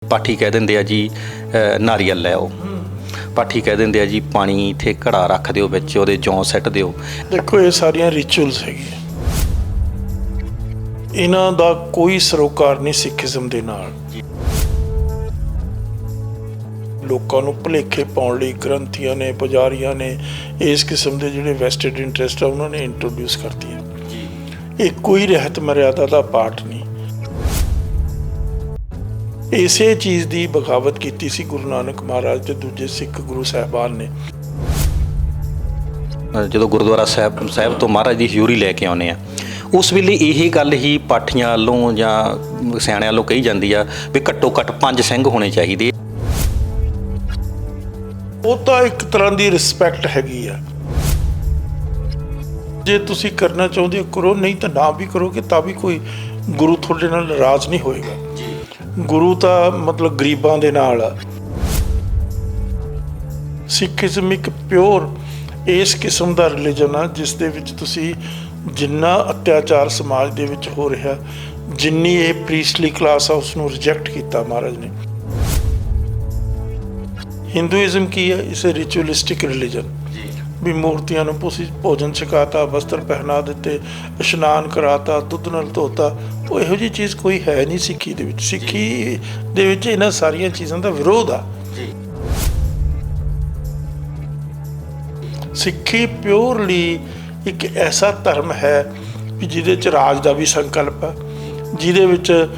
ਪਾਠੀ ਕਹਿ ਦਿੰਦੇ ਆ ਜੀ ਨਾਰੀਅਲ ਲੈ ਆਓ, ਪਾਠੀ ਕਹਿ ਦਿੰਦੇ ਆ ਜੀ ਪਾਣੀ ਇੱਥੇ ਘੜਾ ਰੱਖ ਦਿਓ, ਵਿੱਚ ਉਹਦੇ ਜੌਂ ਸਿੱਟ ਦਿਓ। ਦੇਖੋ ਇਹ ਸਾਰੀਆਂ ਰਿਚੁਅਲਸ ਹੈਗੀਆਂ, ਇਹਨਾਂ ਦਾ ਕੋਈ ਸਰੋਕਾਰ ਨਹੀਂ ਸਿੱਖੀਜ਼ਮ ਦੇ ਨਾਲ। ਲੋਕਾਂ ਨੂੰ ਭੁਲੇਖੇ ਪਾਉਣ ਲਈ ਗ੍ਰੰਥੀਆਂ ਨੇ, ਪੁਜਾਰੀਆਂ ਨੇ ਇਸ ਕਿਸਮ ਦੇ ਜਿਹੜੇ ਵੈਸਟਡ ਇੰਟਰਸਟ ਆ ਉਹਨਾਂ ਨੇ ਇੰਟਰੋਡਿਊਸ ਕਰਤੀ ਹੈ। ਇਹ ਕੋਈ ਰਹਿਤ ਮਰਿਆਦਾ ਦਾ ਪਾਠ ਨਹੀਂ। ਇਸੇ ਚੀਜ਼ ਦੀ ਬਗਾਵਤ ਕੀਤੀ ਸੀ ਗੁਰੂ ਨਾਨਕ ਮਹਾਰਾਜ ਤੇ ਦੂਜੇ ਸਿੱਖ ਗੁਰੂ ਸਾਹਿਬਾਨ ਨੇ। ਜਦੋਂ ਗੁਰਦੁਆਰਾ ਸਾਹਿਬ ਤੋਂ ਮਹਾਰਾਜ ਦੀ ਹਜ਼ੂਰੀ ਲੈ ਕੇ ਆਉਂਦੇ ਆ, ਉਸ ਵੇਲੇ ਇਹ ਗੱਲ ਹੀ ਪਾਠੀਆਂ ਵੱਲੋਂ ਜਾਂ ਸਿਆਣਿਆਂ ਵੱਲੋਂ ਕਹੀ ਜਾਂਦੀ ਆ ਵੀ ਘੱਟੋ ਘੱਟ 5 ਸਿੰਘ ਹੋਣੇ ਚਾਹੀਦੇ। ਉਹ ਤਾਂ ਇੱਕ ਤਰ੍ਹਾਂ ਦੀ ਰਿਸਪੈਕਟ ਹੈਗੀ ਆ। ਜੇ ਤੁਸੀਂ ਕਰਨਾ ਚਾਹੁੰਦੇ ਹੋ ਕਰੋ, ਨਹੀਂ ਤਾਂ ਨਾ ਵੀ ਕਰੋਗੇ ਤਾਂ ਵੀ ਕੋਈ ਗੁਰੂ ਤੁਹਾਡੇ ਨਾਲ ਨਾਰਾਜ਼ ਨਹੀਂ ਹੋਏਗਾ। ਗੁਰੂ ਤਾਂ ਮਤਲਬ ਗਰੀਬਾਂ ਦੇ ਨਾਲ ਆ। ਸਿੱਖੀਜ਼ਮ ਇੱਕ ਪਿਓਰ ਇਸ ਕਿਸਮ ਦਾ ਰਿਲੀਜਨ ਆ ਜਿਸ ਦੇ ਵਿੱਚ ਤੁਸੀਂ ਜਿੰਨਾ ਅਤਿਆਚਾਰ ਸਮਾਜ ਦੇ ਵਿੱਚ ਹੋ ਰਿਹਾ, ਜਿੰਨੀ ਇਹ ਪ੍ਰੀਸਟਲੀ ਕਲਾਸ ਆ ਉਸ ਨੂੰ ਰਿਜੈਕਟ ਕੀਤਾ ਮਹਾਰਾਜ ਨੇ। ਹਿੰਦੂਇਜ਼ਮ ਕੀ ਹੈ? ਇਸ ਰਿਚੁਅਲਿਸਟਿਕ ਰਿਲੀਜਨ ਵੀ ਮੂਰਤੀਆਂ ਨੂੰ ਭੋਜਨ ਛਕਾਤਾ, ਵਸਤਰ ਪਹਿਨਾ ਦਿੱਤੇ, ਇਸ਼ਨਾਨ ਕਰਾਤਾ, ਦੁੱਧ ਨਾਲ ਧੋਤਾ। ਉਹ ਇਹੋ ਜਿਹੀ ਚੀਜ਼ ਕੋਈ ਹੈ ਨਹੀਂ ਸਿੱਖੀ ਦੇ ਵਿੱਚ। ਸਿੱਖੀ ਦੇ ਵਿੱਚ ਇਹਨਾਂ ਸਾਰੀਆਂ ਚੀਜ਼ਾਂ ਦਾ ਵਿਰੋਧ ਆ। ਸਿੱਖੀ ਪਿਓਰਲੀ ਇੱਕ ਐਸਾ ਧਰਮ ਹੈ ਵੀ ਜਿਹਦੇ 'ਚ ਰਾਜ ਦਾ ਵੀ ਸੰਕਲਪ ਹੈ, ਜਿਹਦੇ ਵਿੱਚ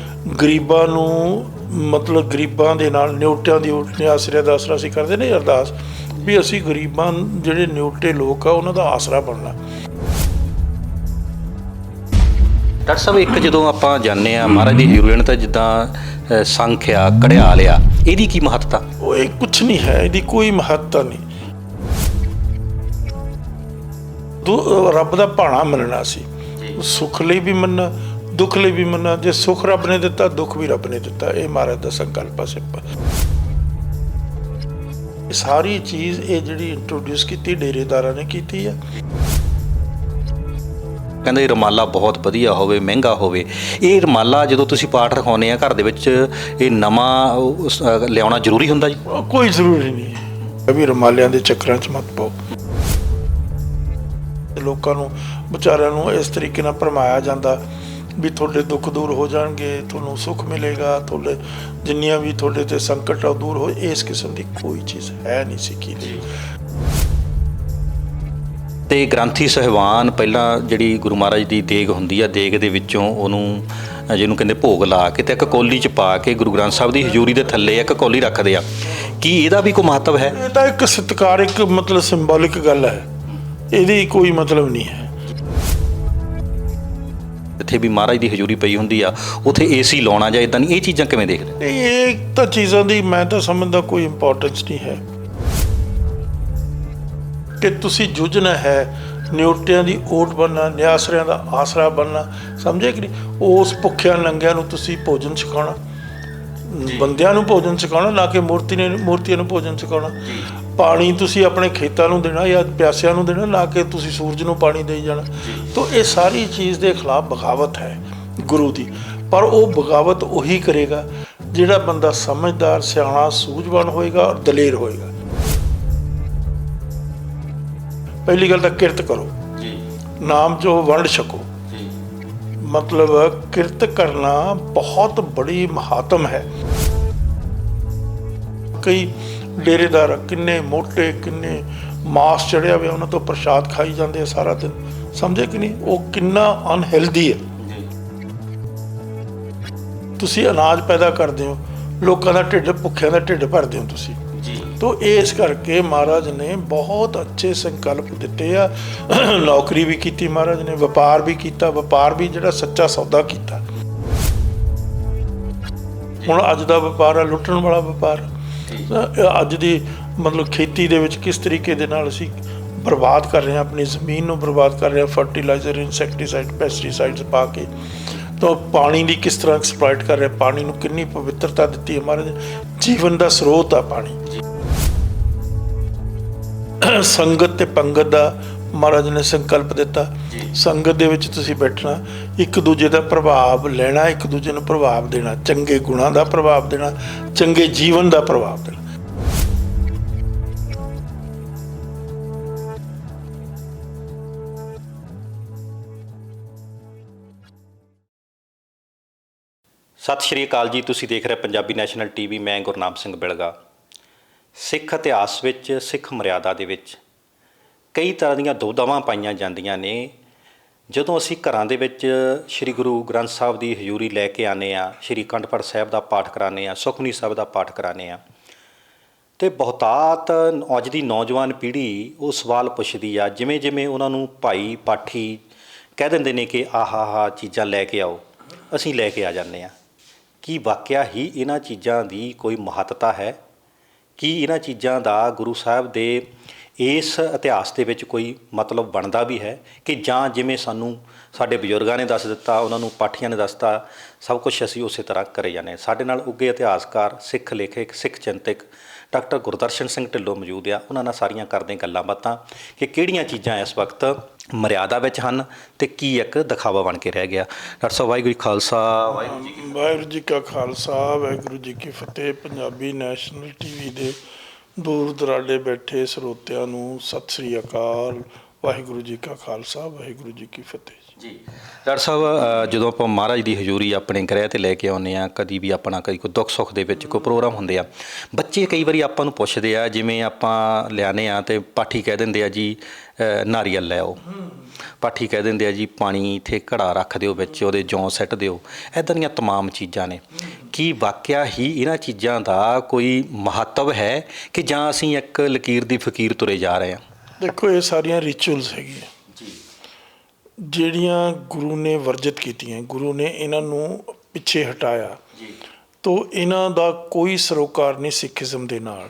ਗਰੀਬਾਂ ਨੂੰ ਮਤਲਬ ਗਰੀਬਾਂ ਦੇ ਨਾਲ ਨਿਉਟਿਆਂ ਦੀ ਆਸਰੇ ਦਾ ਆਸਰਾ ਅਸੀਂ ਕਰਦੇ ਨੇ ਅਰਦਾਸ ਵੀ ਅਸੀਂ ਗਰੀਬਾਂ ਜਿਹੜੇ ਨਿਉਟੇ ਲੋਕ ਆ ਉਹਨਾਂ ਦਾ ਆਸਰਾ ਬਣਨਾ। ਡਾਕਟਰ ਸਾਹਿਬ, ਇੱਕ ਜਦੋਂ ਆਪਾਂ ਜਾਂਦੇ ਆ ਮਹਾਰਾਜ ਦੀ ਹਜ਼ੂਰੀ ਲੈਣ ਤਾਂ ਜਿੱਦਾਂ ਸੰਖ ਆ, ਘੜਿਆਲ ਆ, ਇਹਦੀ ਕੀ ਮਹੱਤਤਾ? ਉਹ ਇਹ ਕੁਛ ਨਹੀਂ ਹੈ, ਇਹਦੀ ਕੋਈ ਮਹੱਤਤਾ ਨਹੀਂ। ਰੱਬ ਦਾ ਭਾਣਾ ਮੰਨਣਾ ਸੀ, ਸੁੱਖ ਲਈ ਵੀ ਮੰਨਣਾ, ਦੁੱਖ ਲਈ ਵੀ ਮੰਨਣਾ। ਜੇ ਸੁੱਖ ਰੱਬ ਨੇ ਦਿੱਤਾ, ਦੁੱਖ ਵੀ ਰੱਬ ਨੇ ਦਿੱਤਾ। ਇਹ ਮਹਾਰਾਜ ਦਾ ਸੰਕਲਪ ਆ ਸਿੰਪਲ। ਸਾਰੀ ਚੀਜ਼ ਇਹ ਜਿਹੜੀ ਇੰਟਰੋਡਿਊਸ ਕੀਤੀ ਡੇਰੇਦਾਰਾਂ ਨੇ ਕੀਤੀ ਆ। ਕਹਿੰਦੇ ਰੁਮਾਲਾ ਬਹੁਤ ਵਧੀਆ ਹੋਵੇ, ਮਹਿੰਗਾ ਹੋਵੇ। ਇਹ ਰੁਮਾਲਾ ਜਦੋਂ ਤੁਸੀਂ ਪਾਠ ਰਖਾਉਂਦੇ ਆ ਘਰ ਦੇ ਵਿੱਚ, ਇਹ ਨਵਾਂ ਲਿਆਉਣਾ ਜ਼ਰੂਰੀ ਹੁੰਦਾ ਜੀ? ਕੋਈ ਜ਼ਰੂਰੀ ਨਹੀਂ ਹੈ ਵੀ ਰੁਮਾਲਿਆਂ ਦੇ ਚੱਕਰਾਂ 'ਚ ਮਤ ਪਾਓ। ਲੋਕਾਂ ਨੂੰ ਵਿਚਾਰਿਆਂ ਨੂੰ ਇਸ ਤਰੀਕੇ ਨਾਲ ਭਰਮਾਇਆ ਜਾਂਦਾ ਵੀ ਤੁਹਾਡੇ ਦੁੱਖ ਦੂਰ ਹੋ ਜਾਣਗੇ, ਤੁਹਾਨੂੰ ਸੁੱਖ ਮਿਲੇਗਾ, ਤੁਹਾਡੇ ਜਿੰਨੀਆਂ ਵੀ ਤੁਹਾਡੇ ਤੇ ਸੰਕਟ ਆ ਦੂਰ ਹੋ। ਇਸ ਕਿਸਮ ਦੀ ਕੋਈ ਚੀਜ਼ ਹੈ ਨਹੀਂ ਸਿੱਖੀ ਦੀ। ਤੇ ਗ੍ਰੰਥੀ ਸਾਹਿਬਾਨ ਪਹਿਲਾਂ ਜਿਹੜੀ ਗੁਰੂ ਮਹਾਰਾਜ ਦੀ ਦੇਗ ਹੁੰਦੀ ਆ, ਦੇਗ ਦੇ ਵਿੱਚੋਂ ਉਹਨੂੰ ਜਿਹਨੂੰ ਕਹਿੰਦੇ ਭੋਗ ਲਾ ਕੇ ਤੇ ਇੱਕ ਕੌਲੀ 'ਚ ਪਾ ਕੇ ਗੁਰੂ ਗ੍ਰੰਥ ਸਾਹਿਬ ਦੀ ਹਜ਼ੂਰੀ ਦੇ ਥੱਲੇ ਇੱਕ ਕੌਲੀ ਰੱਖਦੇ ਆ। ਕੀ ਇਹਦਾ ਵੀ ਕੋਈ ਮਹੱਤਵ ਹੈ? ਇਹ ਤਾਂ ਇੱਕ ਸਤਿਕਾਰਿਕ ਮਤਲਬ ਸਿੰਬੋਲਿਕ ਗੱਲ ਹੈ, ਇਹਦੀ ਕੋਈ ਮਤਲਬ ਨਹੀਂ ਹੈ। ਜਿੱਥੇ ਵੀ ਮਹਾਰਾਜ ਦੀ ਹਜ਼ੂਰੀ ਪਈ ਹੁੰਦੀ ਆ ਉੱਥੇ ਏਸੀ ਲਾਉਣਾ ਜਾਂ ਇੱਦਾਂ ਨਹੀਂ, ਇਹ ਚੀਜ਼ਾਂ ਕਿਵੇਂ ਦੇਖਦੇ? ਇਹ ਤਾਂ ਚੀਜ਼ਾਂ ਦੀ ਮੈਂ ਤਾਂ ਸਮਝਦਾ ਕੋਈ ਇੰਪੋਰਟੈਂਸ ਨਹੀਂ ਹੈ ਕਿ ਤੁਸੀਂ ਜੂਝਣਾ ਹੈ, ਨਿਉਟਿਆਂ ਦੀ ਓਟ ਬਣਨਾ, ਨਿਆਸਰਿਆਂ ਦਾ ਆਸਰਾ ਬਣਨਾ। ਸਮਝੇ ਕਿ ਨਹੀਂ? ਉਸ ਭੁੱਖਿਆਂ ਨੰਗਿਆਂ ਨੂੰ ਤੁਸੀਂ ਭੋਜਨ ਛਕਾਉਣਾ, ਬੰਦਿਆਂ ਨੂੰ ਭੋਜਨ ਛਕਾਉਣਾ, ਨਾ ਕਿ ਮੂਰਤੀਆਂ ਨੂੰ ਭੋਜਨ ਛਕਾਉਣਾ। ਪਾਣੀ ਤੁਸੀਂ ਆਪਣੇ ਖੇਤਾਂ ਨੂੰ ਦੇਣਾ ਜਾਂ ਪਿਆਸਿਆਂ ਨੂੰ ਦੇਣਾ, ਨਾ ਕਿ ਤੁਸੀਂ ਸੂਰਜ ਨੂੰ ਪਾਣੀ ਦੇਈ ਜਾਣਾ। ਤਾਂ ਇਹ ਸਾਰੀ ਚੀਜ਼ ਦੇ ਖਿਲਾਫ ਬਗਾਵਤ ਹੈ ਗੁਰੂ ਦੀ। ਪਰ ਉਹ ਬਗਾਵਤ ਉਹੀ ਕਰੇਗਾ ਜਿਹੜਾ ਬੰਦਾ ਸਮਝਦਾਰ, ਸਿਆਣਾ, ਸੂਝਵਾਨ ਹੋਏਗਾ ਔਰ ਦਲੇਰ ਹੋਏਗਾ। ਪਹਿਲੀ ਗੱਲ ਤਾਂ ਕਿਰਤ ਕਰੋ, ਨਾਮ 'ਚੋਂ ਵੰਡ ਛਕੋ। ਮਤਲਬ ਕਿਰਤ ਕਰਨਾ ਬਹੁਤ ਬੜੀ ਮਹਾਤਮ ਹੈ। ਕਈ ਡੇਰੇਦਾਰ ਕਿੰਨੇ ਮੋਟੇ, ਕਿੰਨੇ ਮਾਸ ਚੜਿਆ ਹੋਇਆ, ਉਹਨਾਂ ਤੋਂ ਪ੍ਰਸ਼ਾਦ ਖਾਈ ਜਾਂਦੇ ਆ ਸਾਰਾ ਦਿਨ। ਸਮਝੇ ਕਿ ਨਹੀਂ? ਉਹ ਕਿੰਨਾ ਅਨਹੈਲਦੀ ਹੈ। ਤੁਸੀਂ ਅਨਾਜ ਪੈਦਾ ਕਰਦੇ ਹੋ, ਲੋਕਾਂ ਦਾ ਢਿੱਡ, ਭੁੱਖਿਆਂ ਦਾ ਢਿੱਡ ਭਰਦੇ ਹੋ ਤੁਸੀਂ। ਤੋ ਇਸ ਕਰਕੇ ਮਹਾਰਾਜ ਨੇ ਬਹੁਤ ਅੱਛੇ ਸੰਕਲਪ ਦਿੱਤੇ ਆ। ਨੌਕਰੀ ਵੀ ਕੀਤੀ ਮਹਾਰਾਜ ਨੇ, ਵਪਾਰ ਵੀ ਕੀਤਾ, ਵਪਾਰ ਵੀ ਜਿਹੜਾ ਸੱਚਾ ਸੌਦਾ ਕੀਤਾ। ਹੁਣ ਅੱਜ ਦਾ ਵਪਾਰ ਆ ਲੁੱਟਣ ਵਾਲਾ ਵਪਾਰ। ਅੱਜ ਦੀ ਮਤਲਬ ਖੇਤੀ ਦੇ ਵਿੱਚ ਕਿਸ ਤਰੀਕੇ ਦੇ ਨਾਲ ਅਸੀਂ ਬਰਬਾਦ ਕਰ ਰਹੇ ਹਾਂ, ਆਪਣੀ ਜ਼ਮੀਨ ਨੂੰ ਬਰਬਾਦ ਕਰ ਰਹੇ ਹਾਂ, ਫਰਟੀਲਾਈਜ਼ਰ, ਇਨਸੈਕਟੀਸਾਈਡ, ਪੈਸਟੀਸਾਈਡਸ ਪਾ ਕੇ। ਤਾਂ ਪਾਣੀ ਦੀ ਕਿਸ ਤਰ੍ਹਾਂ ਐਕਸਪਲੋਇਟ ਕਰ ਰਹੇ, ਪਾਣੀ ਨੂੰ ਕਿੰਨੀ ਪਵਿੱਤਰਤਾ ਦਿੱਤੀ ਹੈ ਮਹਾਰਾਜ ਨੇ। ਜੀਵਨ ਦਾ ਸਰੋਤ ਆ ਪਾਣੀ। ਸੰਗਤ ਤੇ ਪੰਗਤ ਦਾ ਮਹਾਰਾਜ ਨੇ ਸੰਕਲਪ ਦਿੱਤਾ ਸੰਗਤ ਦੇ ਵਿੱਚ ਤੁਸੀਂ ਬੈਠਣਾ, ਇੱਕ ਦੂਜੇ ਦਾ ਪ੍ਰਭਾਵ ਲੈਣਾ, ਇੱਕ ਦੂਜੇ ਨੂੰ ਪ੍ਰਭਾਵ ਦੇਣਾ, ਚੰਗੇ ਗੁਣਾਂ ਦਾ ਪ੍ਰਭਾਵ ਦੇਣਾ, ਚੰਗੇ ਜੀਵਨ ਦਾ ਪ੍ਰਭਾਵ ਦੇਣਾ। ਸਤਿ ਸ਼੍ਰੀ ਅਕਾਲ ਜੀ, ਤੁਸੀਂ ਦੇਖ ਰਹੇ ਪੰਜਾਬੀ ਨੈਸ਼ਨਲ ਟੀਵੀ। ਮੈਂ ਗੁਰਨਾਮ ਸਿੰਘ ਬਿਲਗਾ। ਸਿੱਖ ਇਤਿਹਾਸ ਵਿੱਚ, ਸਿੱਖ ਮਰਿਆਦਾ ਦੇ ਵਿੱਚ ਕਈ ਤਰ੍ਹਾਂ ਦੀਆਂ ਦੁਵਿਧਾਵਾਂ ਪਾਈਆਂ ਜਾਂਦੀਆਂ ਨੇ। ਜਦੋਂ ਅਸੀਂ ਘਰਾਂ ਦੇ ਵਿੱਚ ਸ਼੍ਰੀ ਗੁਰੂ ਗ੍ਰੰਥ ਸਾਹਿਬ ਦੀ ਹਜ਼ੂਰੀ ਲੈ ਕੇ ਆਉਂਦੇ ਹਾਂ, ਸ਼੍ਰੀ ਅਖੰਡ ਪਾਠ ਸਾਹਿਬ ਦਾ ਪਾਠ ਕਰਾਉਂਦੇ ਹਾਂ, ਸੁਖਮਨੀ ਸਾਹਿਬ ਦਾ ਪਾਠ ਕਰਾਉਂਦੇ ਹਾਂ, ਅਤੇ ਬਹੁਤਾਤ ਅੱਜ ਦੀ ਨੌਜਵਾਨ ਪੀੜ੍ਹੀ ਉਹ ਸਵਾਲ ਪੁੱਛਦੀ ਆ, ਜਿਵੇਂ ਜਿਵੇਂ ਉਹਨਾਂ ਨੂੰ ਭਾਈ ਪਾਠੀ ਕਹਿ ਦਿੰਦੇ ਨੇ ਕਿ ਆਹ ਚੀਜ਼ਾਂ ਲੈ ਕੇ ਆਓ, ਅਸੀਂ ਲੈ ਕੇ ਆ ਜਾਂਦੇ ਹਾਂ। ਕੀ ਵਾਕਿਆ ਹੀ ਇਹਨਾਂ ਚੀਜ਼ਾਂ ਦੀ ਕੋਈ ਮਹੱਤਤਾ ਹੈ? ਕੀ ਇਹਨਾਂ ਚੀਜ਼ਾਂ ਦਾ ਗੁਰੂ ਸਾਹਿਬ ਦੇ ਇਸ ਇਤਿਹਾਸ ਦੇ ਵਿੱਚ ਕੋਈ ਮਤਲਬ ਬਣਦਾ ਵੀ ਹੈ, ਕਿ ਜਾਂ ਜਿਵੇਂ ਸਾਨੂੰ ਸਾਡੇ ਬਜ਼ੁਰਗਾਂ ਨੇ ਦੱਸ ਦਿੱਤਾ, ਉਹਨਾਂ ਨੂੰ ਪਾਠੀਆਂ ਨੇ ਦੱਸਤਾ, ਸਭ ਕੁਛ ਅਸੀਂ ਉਸੇ ਤਰ੍ਹਾਂ ਕਰੇ ਜਾਂਦੇ ਹਾਂ? ਸਾਡੇ ਨਾਲ ਉੱਘੇ ਇਤਿਹਾਸਕਾਰ, ਸਿੱਖ ਲੇਖਕ, ਸਿੱਖ ਚਿੰਤਕ ਡਾਕਟਰ ਗੁਰਦਰਸ਼ਨ ਸਿੰਘ ਢਿੱਲੋਂ ਮੌਜੂਦ ਆ। ਉਹਨਾਂ ਨਾਲ ਸਾਰੀਆਂ ਕਰਦੇ ਗੱਲਾਂ ਬਾਤਾਂ ਕਿ ਕਿਹੜੀਆਂ ਚੀਜ਼ਾਂ ਇਸ ਵਕਤ ਮਰਿਆਦਾ ਵਿੱਚ ਹਨ ਅਤੇ ਕੀ ਇੱਕ ਦਿਖਾਵਾ ਬਣ ਕੇ ਰਹਿ ਗਿਆ। ਡਾਕਟਰ ਸਾਹਿਬ, ਵਾਹਿਗੁਰੂ ਜੀ ਖਾਲਸਾ। ਵਾਹਿਗੁਰੂ ਜੀ ਕਾ ਖਾਲਸਾ, ਵਾਹਿਗੁਰੂ ਜੀ ਕੀ ਫਤਿਹ। ਪੰਜਾਬੀ ਨੈਸ਼ਨਲ ਟੀਵੀ ਦੇ ਦੂਰ ਦੁਰਾਡੇ ਬੈਠੇ ਸਰੋਤਿਆਂ ਨੂੰ ਸਤਿ ਸ੍ਰੀ ਅਕਾਲ। ਵਾਹਿਗੁਰੂ ਜੀ ਕਾ ਖਾਲਸਾ, ਵਾਹਿਗੁਰੂ ਜੀ ਕੀ ਫਤਿਹ ਜੀ। ਡਾਕਟਰ ਸਾਹਿਬ, ਜਦੋਂ ਆਪਾਂ ਮਹਾਰਾਜ ਦੀ ਹਜ਼ੂਰੀ ਆਪਣੇ ਗ੍ਰਹਿ 'ਤੇ ਲੈ ਕੇ ਆਉਂਦੇ ਹਾਂ, ਕਦੀ ਵੀ ਆਪਣਾ ਕੋਈ ਦੁੱਖ ਸੁੱਖ ਦੇ ਵਿੱਚ ਕੋਈ ਪ੍ਰੋਗਰਾਮ ਹੁੰਦੇ ਆ, ਬੱਚੇ ਕਈ ਵਾਰੀ ਆਪਾਂ ਨੂੰ ਪੁੱਛਦੇ ਆ, ਜਿਵੇਂ ਆਪਾਂ ਲਿਆਉਂਦੇ ਹਾਂ ਅਤੇ ਪਾਠੀ ਕਹਿ ਦਿੰਦੇ ਆ ਜੀ ਨਾਰੀਅਲ ਲੈ ਆਓ, ਪਾਠੀ ਕਹਿ ਦਿੰਦੇ ਆ ਜੀ ਪਾਣੀ ਇੱਥੇ ਘੜਾ ਰੱਖ ਦਿਓ, ਵਿੱਚ ਉਹਦੇ ਜੌਂ ਸਿੱਟ ਦਿਓ। ਇੱਦਾਂ ਦੀਆਂ ਤਮਾਮ ਚੀਜ਼ਾਂ ਨੇ। ਕੀ ਵਾਕਿਆ ਹੀ ਇਹਨਾਂ ਚੀਜ਼ਾਂ ਦਾ ਕੋਈ ਮਹੱਤਵ ਹੈ, ਕਿ ਜਾਂ ਅਸੀਂ ਇੱਕ ਲਕੀਰ ਦੀ ਫਕੀਰ ਤੁਰੇ ਜਾ ਰਹੇ ਹਾਂ? ਦੇਖੋ, ਇਹ ਸਾਰੀਆਂ ਰਿਚੁਅਲਸ ਹੈਗੀਆਂ ਜਿਹੜੀਆਂ ਗੁਰੂ ਨੇ ਵਰਜਿਤ ਕੀਤੀਆਂ। ਗੁਰੂ ਨੇ ਇਹਨਾਂ ਨੂੰ ਪਿੱਛੇ ਹਟਾਇਆ ਤੋ ਇਹਨਾਂ ਦਾ ਕੋਈ ਸਰੋਕਾਰ ਨਹੀਂ ਸਿੱਖੀਜ਼ਮ ਦੇ ਨਾਲ।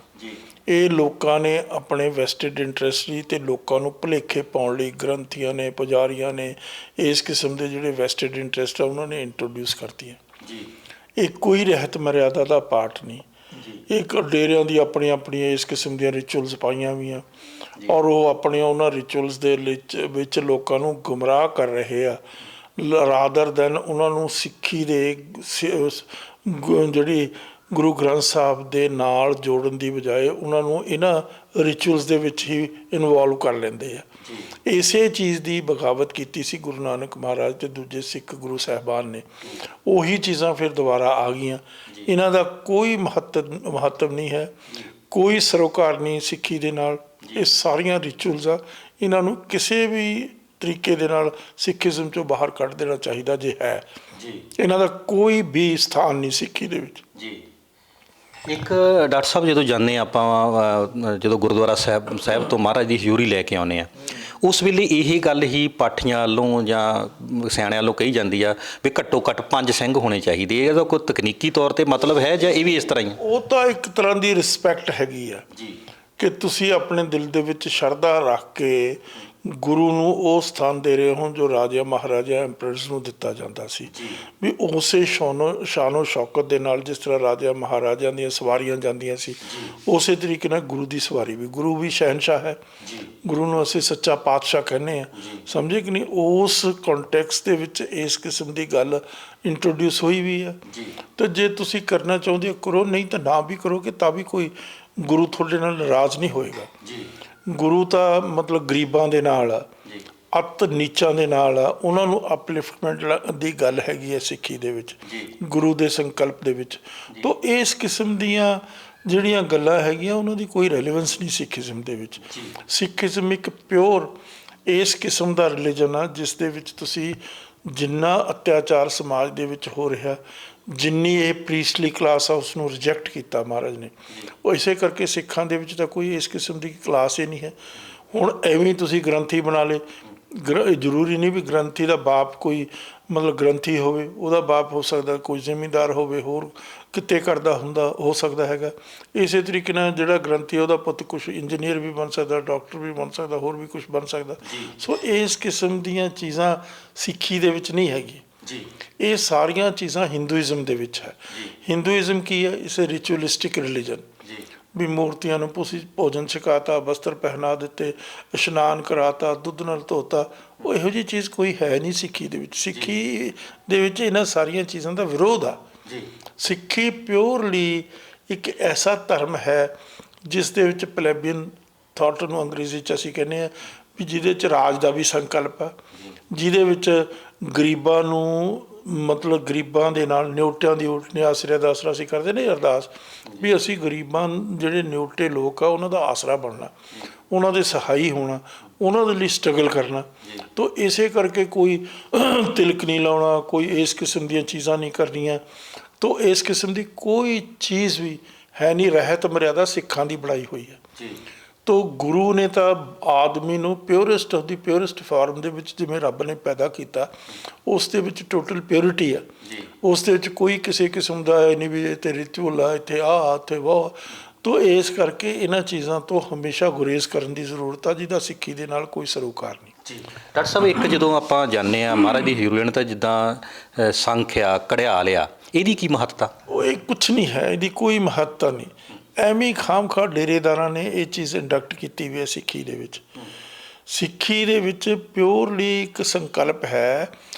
ਇਹ ਲੋਕਾਂ ਨੇ ਆਪਣੇ ਵੈਸਟਡ ਇੰਟਰਸਟ ਲਈ ਅਤੇ ਲੋਕਾਂ ਨੂੰ ਭੁਲੇਖੇ ਪਾਉਣ ਲਈ ਗ੍ਰੰਥੀਆਂ ਨੇ, ਪੁਜਾਰੀਆਂ ਨੇ ਇਸ ਕਿਸਮ ਦੇ ਜਿਹੜੇ ਵੈਸਟਡ ਇੰਟਰਸਟ ਆ ਉਹਨਾਂ ਨੇ ਇੰਟਰੋਡਿਊਸ ਕਰਤੀਆਂ। ਇਹ ਕੋਈ ਰਹਿਤ ਮਰਿਆਦਾ ਦਾ ਪਾਠ ਨਹੀਂ। ਇਹ ਡੇਰਿਆਂ ਦੀ ਆਪਣੀਆਂ ਇਸ ਕਿਸਮ ਦੀਆਂ ਰਿਚੁਅਲਸ ਪਾਈਆਂ ਵੀਆਂ, ਔਰ ਉਹ ਆਪਣੀਆਂ ਉਹਨਾਂ ਰਿਚੁਅਲਸ ਦੇ ਵਿੱਚ ਲੋਕਾਂ ਨੂੰ ਗੁੰਮਰਾਹ ਕਰ ਰਹੇ ਆ, ਰਾਦਰ ਦੈਨ ਉਹਨਾਂ ਨੂੰ ਸਿੱਖੀ ਦੇ ਜਿਹੜੀ ਗੁਰੂ ਗ੍ਰੰਥ ਸਾਹਿਬ ਦੇ ਨਾਲ ਜੋੜਨ ਦੀ ਬਜਾਏ ਉਹਨਾਂ ਨੂੰ ਇਹਨਾਂ ਰਿਚੁਅਲਸ ਦੇ ਵਿੱਚ ਹੀ ਇਨਵੋਲਵ ਕਰ ਲੈਂਦੇ ਆ। ਇਸੇ ਚੀਜ਼ ਦੀ ਬਗਾਵਤ ਕੀਤੀ ਸੀ ਗੁਰੂ ਨਾਨਕ ਮਹਾਰਾਜ ਅਤੇ ਦੂਜੇ ਸਿੱਖ ਗੁਰੂ ਸਾਹਿਬਾਨ ਨੇ। ਉਹੀ ਚੀਜ਼ਾਂ ਫਿਰ ਦੁਬਾਰਾ ਆ ਗਈਆਂ। ਇਹਨਾਂ ਦਾ ਕੋਈ ਮਹੱਤਵ ਨਹੀਂ ਹੈ, ਕੋਈ ਸਰੋਕਾਰ ਨਹੀਂ ਸਿੱਖੀ ਦੇ ਨਾਲ। ਇਹ ਸਾਰੀਆਂ ਰਿਚੁਅਲਸ ਆ, ਇਹਨਾਂ ਨੂੰ ਕਿਸੇ ਵੀ ਤਰੀਕੇ ਦੇ ਨਾਲ ਸਿੱਖੀਜ਼ਮ 'ਚੋਂ ਬਾਹਰ ਕੱਢ ਦੇਣਾ ਚਾਹੀਦਾ ਜੇ ਹੈ। ਇਹਨਾਂ ਦਾ ਕੋਈ ਵੀ ਸਥਾਨ ਨਹੀਂ ਸਿੱਖੀ ਦੇ ਵਿੱਚ। ਇੱਕ ਡਾਕਟਰ ਸਾਹਿਬ, ਜਦੋਂ ਜਾਂਦੇ ਹਾਂ ਆਪਾਂ, ਜਦੋਂ ਗੁਰਦੁਆਰਾ ਸਾਹਿਬ ਤੋਂ ਮਹਾਰਾਜ ਦੀ ਹਜ਼ੂਰੀ ਲੈ ਕੇ ਆਉਂਦੇ ਹਾਂ, ਉਸ ਵੇਲੇ ਇਹ ਗੱਲ ਹੀ ਪਾਠੀਆਂ ਵੱਲੋਂ ਜਾਂ ਸਿਆਣਿਆਂ ਵੱਲੋਂ ਕਹੀ ਜਾਂਦੀ ਆ ਵੀ ਘੱਟੋ ਘੱਟ 5 ਸਿੰਘ ਹੋਣੇ ਚਾਹੀਦੇ। ਇਹਦਾ ਕੋਈ ਤਕਨੀਕੀ ਤੌਰ 'ਤੇ ਮਤਲਬ ਹੈ, ਜਾਂ ਇਹ ਵੀ ਇਸ ਤਰ੍ਹਾਂ ਹੀ? ਉਹ ਤਾਂ ਇੱਕ ਤਰ੍ਹਾਂ ਦੀ ਰਿਸਪੈਕਟ ਹੈਗੀ ਆ ਕਿ ਤੁਸੀਂ ਆਪਣੇ ਦਿਲ ਦੇ ਵਿੱਚ ਸ਼ਰਧਾ ਰੱਖ ਕੇ ਗੁਰੂ ਨੂੰ ਉਹ ਸਥਾਨ ਦੇ ਰਹੇ ਹੋ ਜੋ ਰਾਜਾ ਮਹਾਰਾਜਾ ਐਂਪਰਰਸ ਨੂੰ ਦਿੱਤਾ ਜਾਂਦਾ ਸੀ। ਵੀ ਉਸੇ ਸ਼ਾਨੋ ਸ਼ੌਕਤ ਦੇ ਨਾਲ ਜਿਸ ਤਰ੍ਹਾਂ ਰਾਜਾ ਮਹਾਰਾਜਿਆਂ ਦੀਆਂ ਸਵਾਰੀਆਂ ਜਾਂਦੀਆਂ ਸੀ, ਉਸੇ ਤਰੀਕੇ ਨਾਲ ਗੁਰੂ ਦੀ ਸਵਾਰੀ ਵੀ। ਗੁਰੂ ਵੀ ਸ਼ਹਿਨਸ਼ਾਹ ਹੈ, ਗੁਰੂ ਨੂੰ ਅਸੀਂ ਸੱਚਾ ਪਾਤਸ਼ਾਹ ਕਹਿੰਦੇ ਹਾਂ, ਸਮਝੇ ਕਿ ਨਹੀਂ? ਉਸ ਕੰਟੈਕਸਟ ਦੇ ਵਿੱਚ ਇਸ ਕਿਸਮ ਦੀ ਗੱਲ ਇੰਟਰੋਡਿਊਸ ਹੋਈ ਵੀ ਆ। ਅਤੇ ਜੇ ਤੁਸੀਂ ਕਰਨਾ ਚਾਹੁੰਦੇ ਹੋ ਕਰੋ, ਨਹੀਂ ਤਾਂ ਨਾ ਵੀ ਕਰੋਗੇ ਤਾਂ ਵੀ ਕੋਈ ਗੁਰੂ ਤੁਹਾਡੇ ਨਾਲ ਨਾਰਾਜ਼ ਨਹੀਂ ਹੋਏਗਾ। ਗੁਰੂ ਤਾਂ ਮਤਲਬ ਗਰੀਬਾਂ ਦੇ ਨਾਲ, ਅਤ ਨੀਚਾਂ ਦੇ ਨਾਲ, ਉਹਨਾਂ ਨੂੰ ਅਪਲਿਫਟਮੈਂਟ ਦੀ ਗੱਲ ਹੈਗੀ ਹੈ ਸਿੱਖੀ ਦੇ ਵਿੱਚ, ਗੁਰੂ ਦੇ ਸੰਕਲਪ ਦੇ ਵਿੱਚ। ਤਾਂ ਇਸ ਕਿਸਮ ਦੀਆਂ ਜਿਹੜੀਆਂ ਗੱਲਾਂ ਹੈਗੀਆਂ ਉਹਨਾਂ ਦੀ ਕੋਈ ਰੈਲੇਵੈਂਸ ਨਹੀਂ ਸਿੱਖੀਜ਼ਮ ਦੇ ਵਿੱਚ। ਸਿੱਖੀਜ਼ਮ ਇੱਕ ਪਿਓਰ ਇਸ ਕਿਸਮ ਦਾ ਰਿਲੀਜਨ ਆ ਜਿਸ ਦੇ ਵਿੱਚ ਤੁਸੀਂ ਜਿੰਨਾ ਅਤਿਆਚਾਰ ਸਮਾਜ ਦੇ ਵਿੱਚ ਹੋ ਰਿਹਾ, ਜਿੰਨੀ ਇਹ ਪ੍ਰੀਸਟਲੀ ਕਲਾਸ ਆ ਉਸ ਨੂੰ ਰਿਜੈਕਟ ਕੀਤਾ ਮਹਾਰਾਜ ਨੇ। ਉਹ ਇਸੇ ਕਰਕੇ ਸਿੱਖਾਂ ਦੇ ਵਿੱਚ ਤਾਂ ਕੋਈ ਇਸ ਕਿਸਮ ਦੀ ਕਲਾਸ ਹੀ ਨਹੀਂ ਹੈ। ਹੁਣ ਐਵੇਂ ਤੁਸੀਂ ਗ੍ਰੰਥੀ ਬਣਾ ਲਏ, ਜ਼ਰੂਰੀ ਨਹੀਂ ਵੀ ਗ੍ਰੰਥੀ ਦਾ ਬਾਪ ਕੋਈ ਮਤਲਬ ਗ੍ਰੰਥੀ ਹੋਵੇ, ਉਹਦਾ ਬਾਪ ਹੋ ਸਕਦਾ ਕੋਈ ਜ਼ਿਮੀਂਦਾਰ ਹੋਵੇ, ਹੋਰ ਕਿੱਤੇ ਕਰਦਾ ਹੋ ਸਕਦਾ ਹੈਗਾ। ਇਸੇ ਤਰੀਕੇ ਨਾਲ ਜਿਹੜਾ ਗ੍ਰੰਥੀ ਉਹਦਾ ਪੁੱਤ ਕੁਛ ਇੰਜੀਨੀਅਰ ਵੀ ਬਣ ਸਕਦਾ, ਡਾਕਟਰ ਵੀ ਬਣ ਸਕਦਾ, ਹੋਰ ਵੀ ਕੁਛ ਬਣ ਸਕਦਾ। ਸੋ ਇਸ ਕਿਸਮ ਦੀਆਂ ਚੀਜ਼ਾਂ ਸਿੱਖੀ ਦੇ ਵਿੱਚ ਨਹੀਂ ਹੈਗੀ। ਇਹ ਸਾਰੀਆਂ ਚੀਜ਼ਾਂ ਹਿੰਦੂਇਜ਼ਮ ਦੇ ਵਿੱਚ ਹੈ। ਹਿੰਦੂਇਜ਼ਮ ਕੀ ਹੈ? It's a ਰਿਚੁਅਲਿਸਟਿਕ religion. ਵੀ ਮੂਰਤੀਆਂ ਨੂੰ ਤੁਸੀਂ ਭੋਜਨ ਛਕਾਤਾ, ਵਸਤਰ ਪਹਿਨਾ ਦਿੱਤੇ, ਇਸ਼ਨਾਨ ਕਰਾਤਾ, ਦੁੱਧ ਨਾਲ ਧੋਤਾ। ਉਹ ਇਹੋ ਜਿਹੀ ਚੀਜ਼ ਕੋਈ ਹੈ ਨਹੀਂ ਸਿੱਖੀ ਦੇ ਵਿੱਚ। ਸਿੱਖੀ ਦੇ ਵਿੱਚ ਇਹਨਾਂ ਸਾਰੀਆਂ ਚੀਜ਼ਾਂ ਦਾ ਵਿਰੋਧ ਆ। ਸਿੱਖੀ ਪਿਓਰਲੀ ਇੱਕ ਐਸਾ ਧਰਮ ਹੈ ਜਿਸ ਦੇ ਵਿੱਚ ਪਲੇਬੀਅਨ ਥਾਟ ਨੂੰ ਅੰਗਰੇਜ਼ੀ 'ਚ ਅਸੀਂ ਕਹਿੰਦੇ ਹਾਂ ਵੀ ਜਿਹਦੇ 'ਚ ਰਾਜ ਦਾ ਵੀ ਸੰਕਲਪ ਆ, ਜਿਹਦੇ ਵਿੱਚ ਗਰੀਬਾਂ ਨੂੰ ਮਤਲਬ ਗਰੀਬਾਂ ਦੇ ਨਾਲ ਨਿਓਟਿਆਂ ਦੀ ਨਿਆਸਰਿਆਂ ਦਾ ਆਸਰਾ ਅਸੀਂ ਕਰਦੇ ਨੇ ਅਰਦਾਸ ਵੀ ਅਸੀਂ ਗਰੀਬਾਂ ਜਿਹੜੇ ਨਿਓਟੇ ਲੋਕ ਆ ਉਹਨਾਂ ਦਾ ਆਸਰਾ ਬਣਨਾ, ਉਹਨਾਂ ਦੇ ਸਹਾਈ ਹੋਣਾ, ਉਹਨਾਂ ਦੇ ਲਈ ਸਟਰਗਲ ਕਰਨਾ। ਤਾਂ ਇਸੇ ਕਰਕੇ ਕੋਈ ਤਿਲਕ ਨਹੀਂ ਲਾਉਣਾ, ਕੋਈ ਇਸ ਕਿਸਮ ਦੀਆਂ ਚੀਜ਼ਾਂ ਨਹੀਂ ਕਰਨੀਆਂ। ਤਾਂ ਇਸ ਕਿਸਮ ਦੀ ਕੋਈ ਚੀਜ਼ ਵੀ ਹੈ ਨਹੀਂ। ਰਹਿਤ ਮਰਿਆਦਾ ਸਿੱਖਾਂ ਦੀ ਬਣਾਈ ਹੋਈ ਹੈ। ਤੋ ਗੁਰੂ ਨੇ ਤਾਂ ਆਦਮੀ ਨੂੰ ਪਿਓਰੈਸਟ ਆਫ ਦੀ ਪਿਓਰੈਸਟ ਫਾਰਮ ਦੇ ਵਿੱਚ ਜਿਵੇਂ ਰੱਬ ਨੇ ਪੈਦਾ ਕੀਤਾ, ਉਸ ਦੇ ਵਿੱਚ ਟੋਟਲ ਪਿਓਰਿਟੀ ਆ। ਉਸ ਦੇ ਵਿੱਚ ਕੋਈ ਕਿਸੇ ਕਿਸਮ ਦਾ ਇਹ ਨਹੀਂ ਵੀ ਇੱਥੇ ਰਿਚੁਅਲ ਆ, ਇੱਥੇ ਆਹ ਇੱਥੇ ਵਾਹ। ਤੋ ਇਸ ਕਰਕੇ ਇਹਨਾਂ ਚੀਜ਼ਾਂ ਤੋਂ ਹਮੇਸ਼ਾ ਗੁਰੇਜ਼ ਕਰਨ ਦੀ ਜ਼ਰੂਰਤ ਆ, ਜਿਹਦਾ ਸਿੱਖੀ ਦੇ ਨਾਲ ਕੋਈ ਸਰੋਕਾਰ ਨਹੀਂ। ਡਾਕਟਰ ਸਾਹਿਬ, ਇੱਕ ਜਦੋਂ ਆਪਾਂ ਜਾਂਦੇ ਹਾਂ ਮਹਾਰਾਜ ਦੀ ਹਜ਼ੂਰੀ ਤਾਂ ਜਿੱਦਾਂ ਸੰਖ ਆ, ਘੜਿਆਲ ਆ, ਇਹਦੀ ਕੀ ਮਹੱਤਤਾ? ਉਹ ਇਹ ਕੁਛ ਨਹੀਂ ਹੈ, ਇਹਦੀ ਕੋਈ ਮਹੱਤਤਾ ਨਹੀਂ। ਐਵੇਂ ਖਾਮਖਾ ਡੇਰੇਦਾਰਾਂ ਨੇ ਇਹ ਚੀਜ਼ ਇੰਡਕਟ ਕੀਤੀ ਵੀ ਹੈ ਸਿੱਖੀ ਦੇ ਵਿੱਚ। ਸਿੱਖੀ ਦੇ ਵਿੱਚ ਪਿਓਰਲੀ ਇੱਕ ਸੰਕਲਪ ਹੈ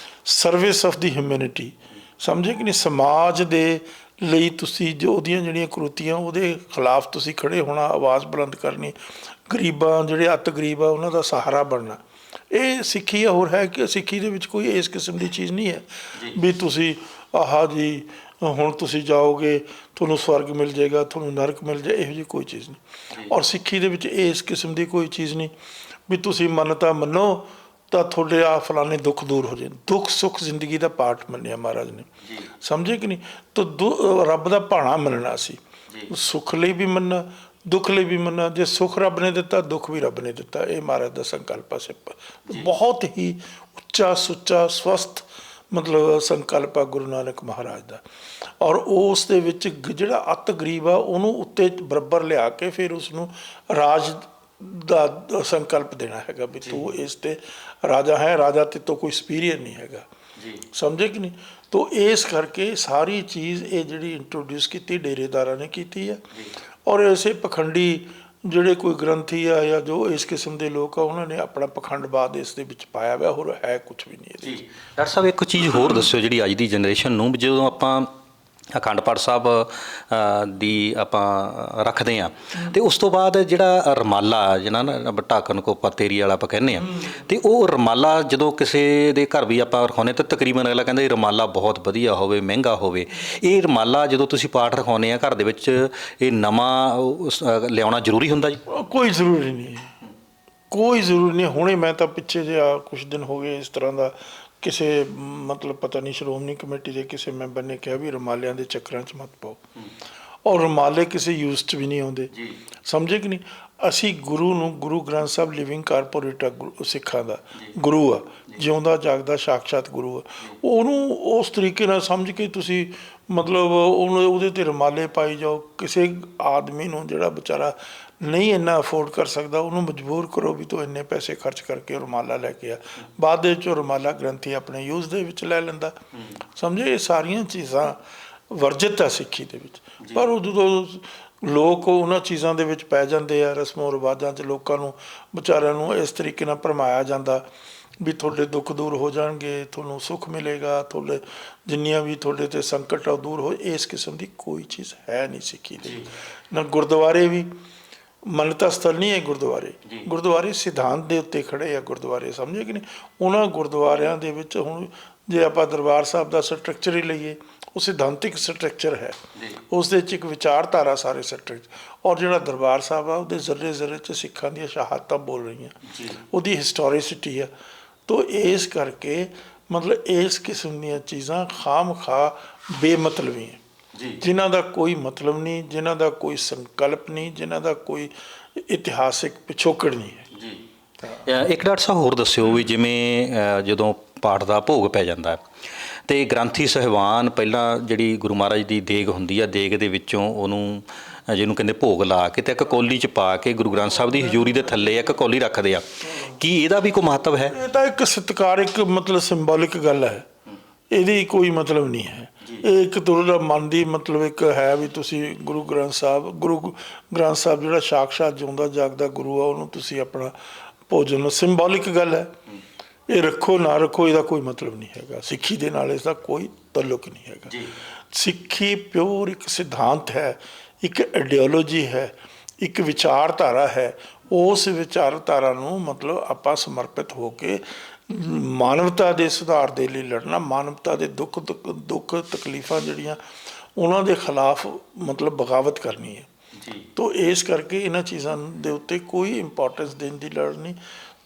ਸਰਵਿਸ ਆਫ ਦੀ ਹਿਊਮੈਨਿਟੀ। ਸਮਝੇ ਕਿ ਨਹੀਂ? ਸਮਾਜ ਦੇ ਲਈ ਤੁਸੀਂ ਜੋ ਉਹਦੀਆਂ ਜਿਹੜੀਆਂ ਕਰੂਤੀਆਂ ਉਹਦੇ ਖਿਲਾਫ ਤੁਸੀਂ ਖੜ੍ਹੇ ਹੋਣਾ, ਆਵਾਜ਼ ਬੁਲੰਦ ਕਰਨੀ, ਗਰੀਬਾਂ ਜਿਹੜੇ ਅੱਤ ਗਰੀਬ ਆ ਉਹਨਾਂ ਦਾ ਸਹਾਰਾ ਬਣਨਾ। ਇਹ ਸਿੱਖੀ ਆ। ਹੋਰ ਹੈ ਕਿ ਸਿੱਖੀ ਦੇ ਵਿੱਚ ਕੋਈ ਇਸ ਕਿਸਮ ਦੀ ਚੀਜ਼ ਨਹੀਂ ਹੈ ਵੀ ਤੁਸੀਂ ਆਹ ਜੀ ਹੁਣ ਤੁਸੀਂ ਜਾਓਗੇ ਤੁਹਾਨੂੰ ਸਵਰਗ ਮਿਲ ਜਾਏਗਾ, ਤੁਹਾਨੂੰ ਨਰਕ ਮਿਲ ਜਾਏ, ਇਹੋ ਜਿਹੀ ਕੋਈ ਚੀਜ਼ ਨਹੀਂ। ਔਰ ਸਿੱਖੀ ਦੇ ਵਿੱਚ ਇਸ ਕਿਸਮ ਦੀ ਕੋਈ ਚੀਜ਼ ਨਹੀਂ ਵੀ ਤੁਸੀਂ ਮੰਨਤਾ ਮੰਨੋ ਤਾਂ ਤੁਹਾਡੇ ਆ ਫਲਾਣੇ ਦੁੱਖ ਦੂਰ ਹੋ ਜਾਣ। ਦੁੱਖ ਸੁੱਖ ਜ਼ਿੰਦਗੀ ਦਾ ਪਾਰਟ ਮੰਨਿਆ ਮਹਾਰਾਜ ਨੇ। ਸਮਝੇ ਕਿ ਨਹੀਂ? ਤਾਂ ਰੱਬ ਦਾ ਭਾਣਾ ਮੰਨਣਾ ਸੀ। ਸੁੱਖ ਲਈ ਵੀ ਮੰਨਣਾ, ਦੁੱਖ ਲਈ ਵੀ ਮੰਨਣਾ। ਜੇ ਸੁੱਖ ਰੱਬ ਨੇ ਦਿੱਤਾ, ਦੁੱਖ ਵੀ ਰੱਬ ਨੇ ਦਿੱਤਾ। ਇਹ ਮਹਾਰਾਜ ਦਾ ਸੰਕਲਪ ਆ। ਬਹੁਤ ਹੀ ਉੱਚਾ ਸੁੱਚਾ ਸਵਸਥ ਮਤਲਬ ਸੰਕਲਪ ਆ ਗੁਰੂ ਨਾਨਕ ਮਹਾਰਾਜ ਦਾ। ਔਰ ਉਸ ਦੇ ਵਿੱਚ ਜਿਹੜਾ ਅੱਤ ਗਰੀਬ ਆ ਉਹਨੂੰ ਉੱਤੇ ਬਰਾਬਰ ਲਿਆ ਕੇ ਫਿਰ ਉਸਨੂੰ ਰਾਜ ਦਾ ਸੰਕਲਪ ਦੇਣਾ ਹੈਗਾ ਵੀ ਤੂੰ ਇਸ 'ਤੇ ਰਾਜਾ ਹੈ, ਰਾਜਾ ਤੇ ਤੋਂ ਕੋਈ ਸੁਪੀਰੀਅਰ ਨਹੀਂ ਹੈਗਾ। ਸਮਝੇ ਕਿ ਨਹੀਂ? ਤੋ ਇਸ ਕਰਕੇ ਸਾਰੀ ਚੀਜ਼ ਇਹ ਜਿਹੜੀ ਇੰਟਰੋਡਿਊਸ ਕੀਤੀ ਡੇਰੇਦਾਰਾਂ ਨੇ ਕੀਤੀ ਹੈ। ਔਰ ਇਸੇ ਪਖੰਡੀ ਜਿਹੜੇ ਕੋਈ ਗ੍ਰੰਥੀ ਆ ਜਾਂ ਜੋ ਇਸ ਕਿਸਮ ਦੇ ਲੋਕ ਆ ਉਹਨਾਂ ਨੇ ਆਪਣਾ ਪਖੰਡਵਾਦ ਇਸ ਦੇ ਵਿੱਚ ਪਾਇਆ ਹੋਇਆ। ਹੋਰ ਹੈ ਕੁਛ ਵੀ ਨਹੀਂ ਇਹਦੇ ਵਿੱਚ। ਡਾਕਟਰ ਸਾਹਿਬ, ਇੱਕ ਚੀਜ਼ ਹੋਰ ਦੱਸਿਓ ਜਿਹੜੀ ਅੱਜ ਦੀ ਜਨਰੇਸ਼ਨ ਨੂੰ, ਜਦੋਂ ਆਪਾਂ ਅਖੰਡ ਪਾਠ ਸਾਹਿਬ ਦੀ ਆਪਾਂ ਰੱਖਦੇ ਹਾਂ ਅਤੇ ਉਸ ਤੋਂ ਬਾਅਦ ਜਿਹੜਾ ਰੁਮਾਲਾ ਜਿਹਨਾਂ ਨਾ ਢਾਕਣ ਕੋਪਾ ਤੇਰੀ ਵਾਲਾ ਆਪਾਂ ਕਹਿੰਦੇ ਹਾਂ, ਅਤੇ ਉਹ ਰੁਮਾਲਾ ਜਦੋਂ ਕਿਸੇ ਦੇ ਘਰ ਵੀ ਆਪਾਂ ਰਖਾਉਂਦੇ ਤਾਂ ਤਕਰੀਬਨ ਅਗਲਾ ਕਹਿੰਦਾ ਇਹ ਰੁਮਾਲਾ ਬਹੁਤ ਵਧੀਆ ਹੋਵੇ, ਮਹਿੰਗਾ ਹੋਵੇ। ਇਹ ਰੁਮਾਲਾ ਜਦੋਂ ਤੁਸੀਂ ਪਾਠ ਰਖਾਉਂਦੇ ਆ ਘਰ ਦੇ ਵਿੱਚ, ਇਹ ਨਵਾਂ ਲਿਆਉਣਾ ਜ਼ਰੂਰੀ ਹੁੰਦਾ ਜੀ? ਕੋਈ ਜ਼ਰੂਰੀ ਨਹੀਂ, ਕੋਈ ਜ਼ਰੂਰੀ ਨਹੀਂ। ਹੁਣੇ ਮੈਂ ਤਾਂ ਪਿੱਛੇ ਜਿਹਾ ਕੁਛ ਦਿਨ ਹੋ ਗਏ ਇਸ ਤਰ੍ਹਾਂ ਦਾ ਕਿਸੇ ਮਤਲਬ ਪਤਾ ਨਹੀਂ ਸ਼੍ਰੋਮਣੀ ਕਮੇਟੀ ਦੇ ਕਿਸੇ ਮੈਂਬਰ ਨੇ ਕਿਹਾ ਵੀ ਰੁਮਾਲਿਆਂ ਦੇ ਚੱਕਰਾਂ 'ਚ ਮਤ ਪਾਓ। ਔਰ ਰੁਮਾਲੇ ਕਿਸੇ ਯੂਜ਼ 'ਚ ਵੀ ਨਹੀਂ ਆਉਂਦੇ। ਸਮਝੇ ਕਿ ਨਹੀਂ? ਅਸੀਂ ਗੁਰੂ ਨੂੰ, ਗੁਰੂ ਗ੍ਰੰਥ ਸਾਹਿਬ ਲਿਵਿੰਗ ਕਾਰਪੋਰੇਟ ਆ ਸਿੱਖਾਂ ਦਾ ਗੁਰੂ ਆ, ਜਿਉਂਦਾ ਜਾਗਦਾ ਸਾਕਸ਼ਾਤ ਗੁਰੂ ਆ। ਉਹਨੂੰ ਉਸ ਤਰੀਕੇ ਨਾਲ ਸਮਝ ਕੇ ਤੁਸੀਂ ਮਤਲਬ ਉਹਦੇ 'ਤੇ ਰੁਮਾਲੇ ਪਾਈ ਜਾਓ। ਕਿਸੇ ਆਦਮੀ ਨੂੰ ਜਿਹੜਾ ਵਿਚਾਰਾ ਨਹੀਂ ਇੰਨਾ ਅਫੋਰਡ ਕਰ ਸਕਦਾ ਉਹਨੂੰ ਮਜਬੂਰ ਕਰੋ ਵੀ ਤੂੰ ਇੰਨੇ ਪੈਸੇ ਖਰਚ ਕਰਕੇ ਰੁਮਾਲਾ ਲੈ ਕੇ ਆ। ਬਾਅਦ ਦੇ ਵਿੱਚ ਰੁਮਾਲਾ ਗ੍ਰੰਥੀ ਆਪਣੇ ਯੂਜ਼ ਦੇ ਵਿੱਚ ਲੈ ਲੈਂਦਾ। ਸਮਝੇ? ਇਹ ਸਾਰੀਆਂ ਚੀਜ਼ਾਂ ਵਰਜਿਤ ਆ ਸਿੱਖੀ ਦੇ ਵਿੱਚ। ਪਰ ਉਹ ਜਦੋਂ ਲੋਕ ਉਹਨਾਂ ਚੀਜ਼ਾਂ ਦੇ ਵਿੱਚ ਪੈ ਜਾਂਦੇ ਆ, ਰਸਮੋ ਰਿਵਾਜ਼ਾਂ 'ਚ ਲੋਕਾਂ ਨੂੰ ਵਿਚਾਰਿਆਂ ਨੂੰ ਇਸ ਤਰੀਕੇ ਨਾਲ ਭਰਮਾਇਆ ਜਾਂਦਾ ਵੀ ਤੁਹਾਡੇ ਦੁੱਖ ਦੂਰ ਹੋ ਜਾਣਗੇ, ਤੁਹਾਨੂੰ ਸੁੱਖ ਮਿਲੇਗਾ, ਤੁਹਾਡੇ ਜਿੰਨੀਆਂ ਵੀ ਤੁਹਾਡੇ 'ਤੇ ਸੰਕਟ ਆ ਉਹ ਦੂਰ ਹੋ। ਇਸ ਕਿਸਮ ਦੀ ਕੋਈ ਚੀਜ਼ ਹੈ ਨਹੀਂ ਸਿੱਖੀ ਦੇ ਵਿੱਚ। ਨਾ ਗੁਰਦੁਆਰੇ ਵੀ ਮਾਨਤਾ ਸਥਲ ਨਹੀਂ ਹੈ ਗੁਰਦੁਆਰੇ। ਗੁਰਦੁਆਰੇ ਸਿਧਾਂਤ ਦੇ ਉੱਤੇ ਖੜ੍ਹੇ ਆ ਗੁਰਦੁਆਰੇ। ਸਮਝੇ ਕਿ ਨਹੀਂ? ਉਹਨਾਂ ਗੁਰਦੁਆਰਿਆਂ ਦੇ ਵਿੱਚ ਹੁਣ ਜੇ ਆਪਾਂ ਦਰਬਾਰ ਸਾਹਿਬ ਦਾ ਸਟਰਕਚਰ ਹੀ ਲਈਏ, ਉਹ ਸਿਧਾਂਤਿਕ ਸਟਰਕਚਰ ਹੈ। ਉਸ ਦੇ 'ਚ ਇੱਕ ਵਿਚਾਰਧਾਰਾ ਸਾਰੇ ਸਟਰਕਚਰ। ਔਰ ਜਿਹੜਾ ਦਰਬਾਰ ਸਾਹਿਬ ਆ ਉਹਦੇ ਜ਼ਰੇ ਜ਼ਰੇ 'ਚ ਸਿੱਖਾਂ ਦੀਆਂ ਸ਼ਹਾਦਤਾਂ ਬੋਲ ਰਹੀਆਂ, ਉਹਦੀ ਹਿਸਟੋਰੀਸਿਟੀ ਆ। ਤੋ ਇਸ ਕਰਕੇ ਮਤਲਬ ਇਸ ਕਿਸਮ ਦੀਆਂ ਚੀਜ਼ਾਂ ਖਾਮ ਖਾ ਬੇਮਤਲਬੀ ਜਿਨ੍ਹਾਂ ਦਾ ਕੋਈ ਮਤਲਬ ਨਹੀਂ, ਜਿਨ੍ਹਾਂ ਦਾ ਕੋਈ ਸੰਕਲਪ ਨਹੀਂ, ਜਿਨ੍ਹਾਂ ਦਾ ਕੋਈ ਇਤਿਹਾਸਿਕ ਪਿਛੋਕੜ ਨਹੀਂ ਹੈ। ਇੱਕ ਡਾਕਟਰ ਸਾਹਿਬ ਹੋਰ ਦੱਸਿਓ ਵੀ ਜਿਵੇਂ ਜਦੋਂ ਪਾਠ ਦਾ ਭੋਗ ਪੈ ਜਾਂਦਾ ਅਤੇ ਗ੍ਰੰਥੀ ਸਾਹਿਬਾਨ ਪਹਿਲਾਂ ਜਿਹੜੀ ਗੁਰੂ ਮਹਾਰਾਜ ਦੀ ਦੇਗ ਹੁੰਦੀ ਆ, ਦੇਗ ਦੇ ਵਿੱਚੋਂ ਉਹਨੂੰ ਜਿਹਨੂੰ ਕਹਿੰਦੇ ਭੋਗ ਲਾ ਕੇ ਅਤੇ ਇੱਕ ਕੌਲੀ 'ਚ ਪਾ ਕੇ ਗੁਰੂ ਗ੍ਰੰਥ ਸਾਹਿਬ ਦੀ ਹਜ਼ੂਰੀ ਦੇ ਥੱਲੇ ਇੱਕ ਕੌਲੀ ਰੱਖਦੇ ਆ। ਕੀ ਇਹਦਾ ਵੀ ਕੋਈ ਮਹੱਤਵ ਹੈ? ਇਹ ਤਾਂ ਇੱਕ ਸਤਿਕਾਰ, ਇੱਕ ਮਤਲਬ ਸਿੰਬੋਲਿਕ ਗੱਲ ਹੈ। ਇਹਦੀ ਕੋਈ ਮਤਲਬ ਨਹੀਂ ਹੈ। ਇਹ ਇੱਕ ਤੁਹਾਡਾ ਮਨ ਦੀ ਮਤਲਬ ਇੱਕ ਹੈ ਵੀ ਤੁਸੀਂ ਗੁਰੂ ਗ੍ਰੰਥ ਸਾਹਿਬ ਜਿਹੜਾ ਸਾਕਸ਼ਾਤ ਜਿਉਂਦਾ ਜਾਗਦਾ ਗੁਰੂ ਆ, ਉਹਨੂੰ ਤੁਸੀਂ ਆਪਣਾ ਭੋਜਨ ਸਿੰਬੋਲਿਕ ਗੱਲ ਹੈ। ਇਹ ਰੱਖੋ ਨਾ ਰੱਖੋ ਇਹਦਾ ਕੋਈ ਮਤਲਬ ਨਹੀਂ ਹੈਗਾ। ਸਿੱਖੀ ਦੇ ਨਾਲ ਇਸ ਦਾ ਕੋਈ ਤਾਲੁਕ ਨਹੀਂ ਹੈਗਾ। ਸਿੱਖੀ ਪਿਓਰ ਇੱਕ ਸਿਧਾਂਤ ਹੈ, ਇੱਕ ਆਈਡੀਓਲੋਜੀ ਹੈ, ਇੱਕ ਵਿਚਾਰਧਾਰਾ ਹੈ। ਉਸ ਵਿਚਾਰਧਾਰਾ ਨੂੰ ਮਤਲਬ ਆਪਾਂ ਸਮਰਪਿਤ ਹੋ ਕੇ ਮਾਨਵਤਾ ਦੇ ਸੁਧਾਰ ਦੇ ਲਈ ਲੜਨਾ, ਮਾਨਵਤਾ ਦੇ ਦੁੱਖ ਤਕਲੀਫਾਂ ਜਿਹੜੀਆਂ ਉਹਨਾਂ ਦੇ ਖਿਲਾਫ ਮਤਲਬ ਬਗਾਵਤ ਕਰਨੀ ਹੈ। ਤੋ ਇਸ ਕਰਕੇ ਇਹਨਾਂ ਚੀਜ਼ਾਂ ਦੇ ਉੱਤੇ ਕੋਈ ਇੰਪੋਰਟੈਂਸ ਦੇਣ ਦੀ ਲੋੜ ਨਹੀਂ।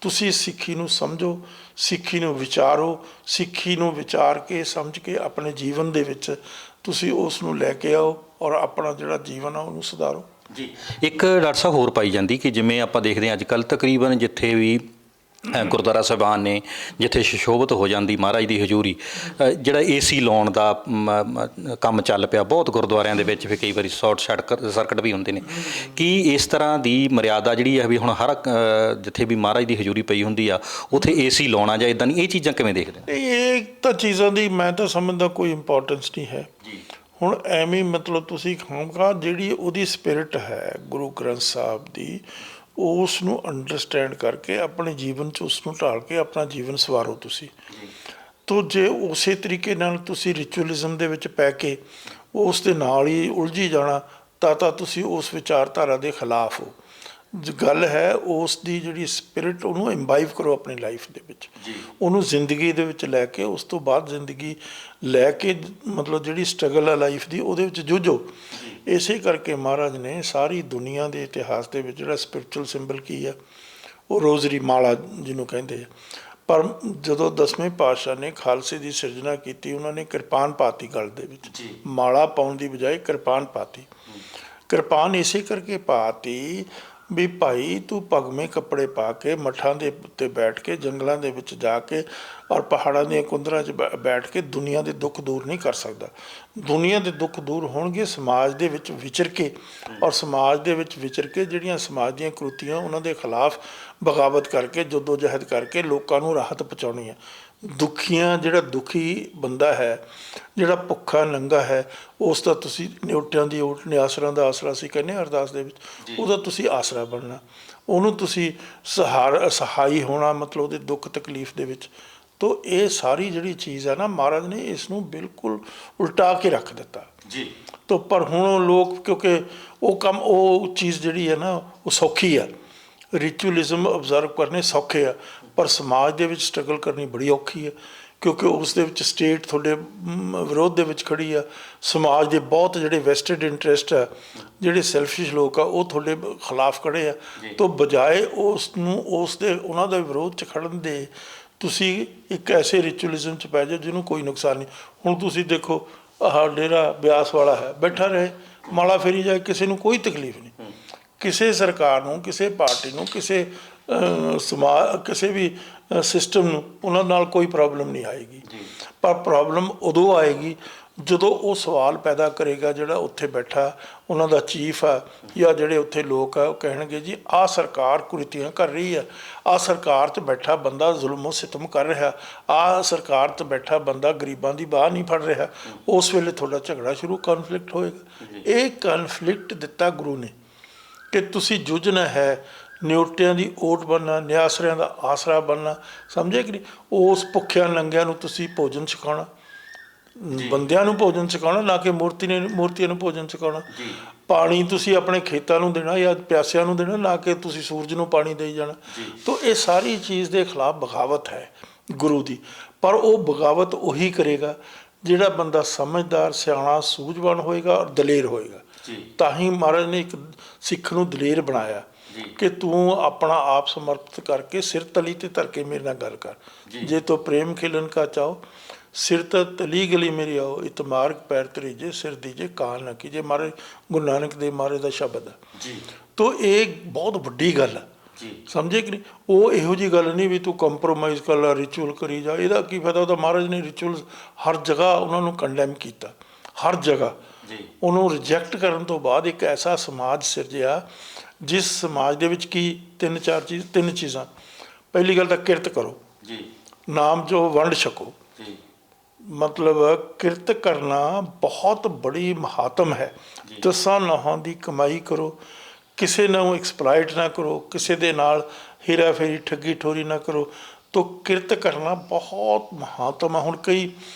ਤੁਸੀਂ ਸਿੱਖੀ ਨੂੰ ਸਮਝੋ, ਸਿੱਖੀ ਨੂੰ ਵਿਚਾਰੋ, ਸਿੱਖੀ ਨੂੰ ਵਿਚਾਰ ਕੇ ਸਮਝ ਕੇ ਆਪਣੇ ਜੀਵਨ ਦੇ ਵਿੱਚ ਤੁਸੀਂ ਉਸ ਨੂੰ ਲੈ ਕੇ ਆਓ ਔਰ ਆਪਣਾ ਜਿਹੜਾ ਜੀਵਨ ਆ ਉਹਨੂੰ ਸੁਧਾਰੋ। ਜੀ, ਇੱਕ ਡਾਕਟਰ ਸਾਹਿਬ ਹੋਰ ਪਾਈ ਜਾਂਦੀ ਕਿ ਜਿਵੇਂ ਆਪਾਂ ਦੇਖਦੇ ਹਾਂ ਅੱਜ ਕੱਲ੍ਹ ਤਕਰੀਬਨ ਜਿੱਥੇ ਵੀ ਗੁਰਦੁਆਰਾ ਸਾਹਿਬਾਨ ਨੇ, ਜਿੱਥੇ ਸੁਸ਼ੋਭਿਤ ਹੋ ਜਾਂਦੀ ਮਹਾਰਾਜ ਦੀ ਹਜ਼ੂਰੀ, ਜਿਹੜਾ AC ਲਾਉਣ ਦਾ ਕੰਮ ਚੱਲ ਪਿਆ ਬਹੁਤ ਗੁਰਦੁਆਰਿਆਂ ਦੇ ਵਿੱਚ। ਫਿਰ ਕਈ ਵਾਰੀ ਸ਼ਾਰਟ ਸਰਕਟ ਵੀ ਹੁੰਦੇ ਨੇ। ਕੀ ਇਸ ਤਰ੍ਹਾਂ ਦੀ ਮਰਿਆਦਾ ਜਿਹੜੀ ਹੈ ਵੀ ਹੁਣ ਹਰ ਜਿੱਥੇ ਵੀ ਮਹਾਰਾਜ ਦੀ ਹਜ਼ੂਰੀ ਪਈ ਹੁੰਦੀ ਆ ਉੱਥੇ AC ਲਾਉਣਾ ਜਾਂ ਇੱਦਾਂ ਨਹੀਂ, ਇਹ ਚੀਜ਼ਾਂ ਕਿਵੇਂ ਦੇਖਦੇ ਨੇ? ਇਹ ਤਾਂ ਚੀਜ਼ਾਂ ਦੀ ਮੈਂ ਤਾਂ ਸਮਝਦਾ ਕੋਈ ਇੰਪੋਰਟੈਂਸ ਨਹੀਂ ਹੈ। ਹੁਣ ਐਵੇਂ ਮਤਲਬ ਤੁਸੀਂ ਖਾਮਖਾਹ ਜਿਹੜੀ ਉਹਦੀ ਸਪਿਰਿਟ ਹੈ ਗੁਰੂ ਗ੍ਰੰਥ ਸਾਹਿਬ ਦੀ, ਉਸ ਨੂੰ ਅੰਡਰਸਟੈਂਡ ਕਰਕੇ ਆਪਣੇ ਜੀਵਨ 'ਚ ਉਸ ਨੂੰ ਢਾਲ ਕੇ ਆਪਣਾ ਜੀਵਨ ਸਵਾਰੋ ਤੁਸੀਂ। ਤੋ ਜੇ ਉਸੇ ਤਰੀਕੇ ਨਾਲ ਤੁਸੀਂ ਰਿਚੁਅਲਿਜ਼ਮ ਦੇ ਵਿੱਚ ਪੈ ਕੇ ਉਸ ਦੇ ਨਾਲ ਹੀ ਉਲਝੀ ਜਾਣਾ ਤਾਂ ਤੁਸੀਂ ਉਸ ਵਿਚਾਰਧਾਰਾ ਦੇ ਖਿਲਾਫ ਹੋ। ਗੱਲ ਹੈ ਉਸ ਦੀ ਜਿਹੜੀ ਸਪਿਰਿਟ, ਉਹਨੂੰ ਇੰਬਾਈਵ ਕਰੋ ਆਪਣੀ ਲਾਈਫ ਦੇ ਵਿੱਚ, ਉਹਨੂੰ ਜ਼ਿੰਦਗੀ ਦੇ ਵਿੱਚ ਲੈ ਕੇ ਉਸ ਤੋਂ ਬਾਅਦ ਜ਼ਿੰਦਗੀ ਲੈ ਕੇ ਮਤਲਬ ਜਿਹੜੀ ਸਟਰਗਲ ਹੈ ਲਾਈਫ ਦੀ ਉਹਦੇ ਵਿੱਚ ਜੂਝੋ। ਇਸੇ ਕਰਕੇ ਮਹਾਰਾਜ ਨੇ ਸਾਰੀ ਦੁਨੀਆ ਦੇ ਇਤਿਹਾਸ ਦੇ ਵਿੱਚ ਜਿਹੜਾ ਸਪਿਰਿਚੁਅਲ ਸਿੰਬਲ ਕੀ ਆ, ਉਹ ਰੋਜ਼ਰੀ ਮਾਲਾ ਜਿਹਨੂੰ ਕਹਿੰਦੇ ਆ। ਪਰ ਜਦੋਂ 10ਵੇਂ ਪਾਤਸ਼ਾਹ ਨੇ ਖਾਲਸੇ ਦੀ ਸਿਰਜਣਾ ਕੀਤੀ, ਉਹਨਾਂ ਨੇ ਕਿਰਪਾਨ ਪਾਤੀ ਗਲ ਦੇ ਵਿੱਚ, ਮਾਲਾ ਪਾਉਣ ਦੀ ਬਜਾਏ ਕਿਰਪਾਨ ਪਾਤੀ। ਕਿਰਪਾਨ ਇਸੇ ਕਰਕੇ ਪਾਤੀ ਵੀ ਭਾਈ ਤੂੰ ਭਗਵੇਂ ਕੱਪੜੇ ਪਾ ਕੇ ਮੱਠਾਂ ਦੇ ਉੱਤੇ ਬੈਠ ਕੇ ਜੰਗਲਾਂ ਦੇ ਵਿੱਚ ਜਾ ਕੇ ਔਰ ਪਹਾੜਾਂ ਦੀਆਂ ਕੁੰਦਰਾਂ 'ਚ ਬੈਠ ਕੇ ਦੁਨੀਆ ਦੇ ਦੁੱਖ ਦੂਰ ਨਹੀਂ ਕਰ ਸਕਦਾ। ਦੁਨੀਆ ਦੇ ਦੁੱਖ ਦੂਰ ਹੋਣਗੇ ਸਮਾਜ ਦੇ ਵਿੱਚ ਵਿਚਰ ਕੇ, ਔਰ ਸਮਾਜ ਦੇ ਵਿੱਚ ਵਿਚਰ ਕੇ ਜਿਹੜੀਆਂ ਸਮਾਜ ਦੀਆਂ ਕੁਰੀਤੀਆਂ ਉਹਨਾਂ ਦੇ ਖਿਲਾਫ ਬਗਾਵਤ ਕਰਕੇ, ਜੱਦੋ ਜਹਿਦ ਕਰਕੇ ਲੋਕਾਂ ਨੂੰ ਰਾਹਤ ਪਹੁੰਚਾਉਣੀ ਹੈ। ਜਿਹੜਾ ਦੁਖੀ ਬੰਦਾ ਹੈ, ਜਿਹੜਾ ਭੁੱਖਾ ਨੰਗਾ ਹੈ, ਉਸ ਦਾ ਤੁਸੀਂ ਨਿਉਟਿਆਂ ਦੀ ਓਟ, ਨਿਆਸਰਾਂ ਦਾ ਆਸਰਾ ਅਸੀਂ ਕਹਿੰਦੇ ਹਾਂ ਅਰਦਾਸ ਦੇ ਵਿੱਚ, ਉਹਦਾ ਤੁਸੀਂ ਆਸਰਾ ਬਣਨਾ, ਉਹਨੂੰ ਤੁਸੀਂ ਸਹਾਈ ਹੋਣਾ, ਮਤਲਬ ਉਹਦੇ ਦੁੱਖ ਤਕਲੀਫ ਦੇ ਵਿੱਚ। ਤੋ ਇਹ ਸਾਰੀ ਜਿਹੜੀ ਚੀਜ਼ ਹੈ ਨਾ, ਮਹਾਰਾਜ ਨੇ ਇਸ ਨੂੰ ਬਿਲਕੁਲ ਉਲਟਾ ਕੇ ਰੱਖ ਦਿੱਤਾ ਜੀ। ਤੋ ਪਰ ਹੁਣ ਲੋਕ, ਕਿਉਂਕਿ ਉਹ ਚੀਜ਼ ਜਿਹੜੀ ਹੈ ਨਾ ਉਹ ਸੌਖੀ ਆ, ਰਿਚੁਅਲਿਜ਼ਮ ਓਬਜ਼ਰਵ ਕਰਨੇ ਸੌਖੇ ਆ, ਪਰ ਸਮਾਜ ਦੇ ਵਿੱਚ ਸਟਰਗਲ ਕਰਨੀ ਬੜੀ ਔਖੀ ਹੈ। ਕਿਉਂਕਿ ਉਸ ਦੇ ਵਿੱਚ ਸਟੇਟ ਤੁਹਾਡੇ ਵਿਰੋਧ ਦੇ ਵਿੱਚ ਖੜੀ ਆ, ਸਮਾਜ ਦੇ ਬਹੁਤ ਜਿਹੜੇ ਵੈਸਟਡ ਇੰਟਰਸਟ ਆ, ਜਿਹੜੇ ਸੈਲਫਿਸ਼ ਲੋਕ ਆ, ਉਹ ਤੁਹਾਡੇ ਖਿਲਾਫ ਖੜੇ ਆ। ਤੋਂ ਬਜਾਏ ਉਹਨਾਂ ਦੇ ਵਿਰੋਧ 'ਚ ਖੜਨ ਦੇ ਤੁਸੀਂ ਇੱਕ ਐਸੇ ਰਿਚੁਅਲਿਜ਼ਮ 'ਚ ਪੈ ਜਾਓ ਜਿਹਨੂੰ ਕੋਈ ਨੁਕਸਾਨ ਨਹੀਂ। ਹੁਣ ਤੁਸੀਂ ਦੇਖੋ, ਆਹ ਡੇਰਾ ਬਿਆਸ ਵਾਲਾ ਹੈ, ਬੈਠਾ ਰਹੇ, ਮਾਲਾ ਫੇਰੀ ਜਾਏ, ਕਿਸੇ ਨੂੰ ਕੋਈ ਤਕਲੀਫ ਨਹੀਂ। ਕਿਸੇ ਸਰਕਾਰ ਨੂੰ, ਕਿਸੇ ਪਾਰਟੀ ਨੂੰ, ਕਿਸੇ ਕਿਸੇ ਵੀ ਸਿਸਟਮ ਨੂੰ ਉਹਨਾਂ ਨਾਲ ਕੋਈ ਪ੍ਰੋਬਲਮ ਨਹੀਂ ਆਏਗੀ। ਪਰ ਪ੍ਰੋਬਲਮ ਉਦੋਂ ਆਏਗੀ ਜਦੋਂ ਉਹ ਸਵਾਲ ਪੈਦਾ ਕਰੇਗਾ ਜਿਹੜਾ ਉੱਥੇ ਬੈਠਾ ਉਹਨਾਂ ਦਾ ਚੀਫ ਆ, ਜਾਂ ਜਿਹੜੇ ਉੱਥੇ ਲੋਕ ਆ, ਉਹ ਕਹਿਣਗੇ ਜੀ ਆਹ ਸਰਕਾਰ ਕੁਰੀਤੀਆਂ ਕਰ ਰਹੀ ਆ, ਆਹ ਸਰਕਾਰ 'ਚ ਬੈਠਾ ਬੰਦਾ ਜ਼ੁਲਮੋ ਸਿਤਮ ਕਰ ਰਿਹਾ, ਆਹ ਸਰਕਾਰ 'ਚ ਬੈਠਾ ਬੰਦਾ ਗਰੀਬਾਂ ਦੀ ਬਾਹ ਨਹੀਂ ਫੜ ਰਿਹਾ। ਉਸ ਵੇਲੇ ਤੁਹਾਡਾ ਝਗੜਾ ਸ਼ੁਰੂ, ਕਨਫਲਿਕਟ ਹੋਏਗਾ। ਇਹ ਕਨਫਲਿਕਟ ਦਿੱਤਾ ਗੁਰੂ ਨੇ ਕਿ ਤੁਸੀਂ ਜੂਝਣਾ ਹੈ, ਨਿਉਟਿਆਂ ਦੀ ਓਟ ਬਣਨਾ, ਨਿਆਸਰਿਆਂ ਦਾ ਆਸਰਾ ਬਣਨਾ। ਸਮਝੇ ਕਿ ਨਹੀਂ? ਉਸ ਭੁੱਖਿਆਂ ਨੰਗਿਆਂ ਨੂੰ ਤੁਸੀਂ ਭੋਜਨ ਛਕਾਉਣਾ, ਬੰਦਿਆਂ ਨੂੰ ਭੋਜਨ ਛਕਾਉਣਾ, ਨਾ ਕਿ ਮੂਰਤੀਆਂ ਨੂੰ ਭੋਜਨ ਛਕਾਉਣਾ। ਪਾਣੀ ਤੁਸੀਂ ਆਪਣੇ ਖੇਤਾਂ ਨੂੰ ਦੇਣਾ ਜਾਂ ਪਿਆਸਿਆਂ ਨੂੰ ਦੇਣਾ, ਨਾ ਕਿ ਤੁਸੀਂ ਸੂਰਜ ਨੂੰ ਪਾਣੀ ਦੇਈ ਜਾਣਾ। ਤਾਂ ਇਹ ਸਾਰੀ ਚੀਜ਼ ਦੇ ਖਿਲਾਫ ਬਗਾਵਤ ਹੈ ਗੁਰੂ ਦੀ। ਪਰ ਉਹ ਬਗਾਵਤ ਉਹੀ ਕਰੇਗਾ ਜਿਹੜਾ ਬੰਦਾ ਸਮਝਦਾਰ, ਸਿਆਣਾ, ਸੂਝਵਾਨ ਹੋਏਗਾ ਔਰ ਦਲੇਰ ਹੋਏਗਾ। ਤਾਂ ਹੀ ਮਹਾਰਾਜ ਨੇ ਇੱਕ ਸਿੱਖ ਨੂੰ ਦਲੇਰ ਬਣਾਇਆ ਕਿ ਤੂੰ ਆਪਣਾ ਆਪ ਸਮਰਪਿਤ ਕਰਕੇ ਸਿਰ ਤਲੀ ਤੇ ਧਰ ਕੇ ਮੇਰੇ ਨਾਲ ਗੱਲ ਕਰ। ਜੇ ਤੋ ਪ੍ਰੇਮ ਖੇਲਣ ਕਾ ਚਾਹੋ, ਸਿਰ ਤਲੀ ਗਲੀ ਮੇਰੀ ਆਓ, ਇਤਮਾਰਗ ਪੈਰ ਤਰੀਜੇ, ਸਿਰ ਦੀਜੇ ਕਾਲ ਨਾ ਕੀਜੇ। ਮਹਾਰਾਜ ਗੁਰੂ ਨਾਨਕ ਦੇਵ ਮਹਾਰਾਜ ਦਾ ਸ਼ਬਦ ਆ। ਤੋ ਇਹ ਬਹੁਤ ਵੱਡੀ ਗੱਲ ਆ, ਸਮਝੇ ਕਿ ਨਹੀਂ? ਉਹ ਇਹੋ ਜਿਹੀ ਗੱਲ ਨਹੀਂ ਵੀ ਤੂੰ ਕੰਪਰੋਮਾਈਜ਼ ਕਰ ਲਾ, ਰਿਚੁਅਲ ਕਰੀ ਜਾ, ਇਹਦਾ ਕੀ ਫਾਇਦਾ? ਉਹਦਾ ਮਹਾਰਾਜ ਨੇ ਰਿਚੁਅਲ ਹਰ ਜਗ੍ਹਾ ਉਹਨਾਂ ਨੂੰ ਕੰਡੈਮ ਕੀਤਾ, ਹਰ ਜਗ੍ਹਾ ਉਹਨੂੰ ਰਿਜੈਕਟ ਕਰਨ ਤੋਂ ਬਾਅਦ ਇੱਕ ਐਸਾ ਸਮਾਜ ਸਿਰਜਿਆ ਜਿਸ ਸਮਾਜ ਦੇ ਵਿੱਚ ਕੀ ਤਿੰਨ ਚੀਜ਼ਾਂ। ਪਹਿਲੀ ਗੱਲ ਤਾਂ ਕਿਰਤ ਕਰੋ, ਨਾਮ ਜੋ ਵੰਡ ਛਕੋ, ਮਤਲਬ ਕਿਰਤ ਕਰਨਾ ਬਹੁਤ ਬੜੀ ਮਹਾਤਮ ਹੈ। ਦਸਾਂ ਨੌਹਾਂ ਦੀ ਕਮਾਈ ਕਰੋ, ਕਿਸੇ ਨੂੰ ਐਕਸਪਲਾਇਟ ਨਾ ਕਰੋ, ਕਿਸੇ ਦੇ ਨਾਲ ਹੇਰਾ ਫੇਰੀ ਠੱਗੀ ਠੋਰੀ ਨਾ ਕਰੋ। ਤੋ ਕਿਰਤ ਕਰਨਾ ਬਹੁਤ ਮਹਾਤਮ ਹੈ। ਹੁਣ ਕਈ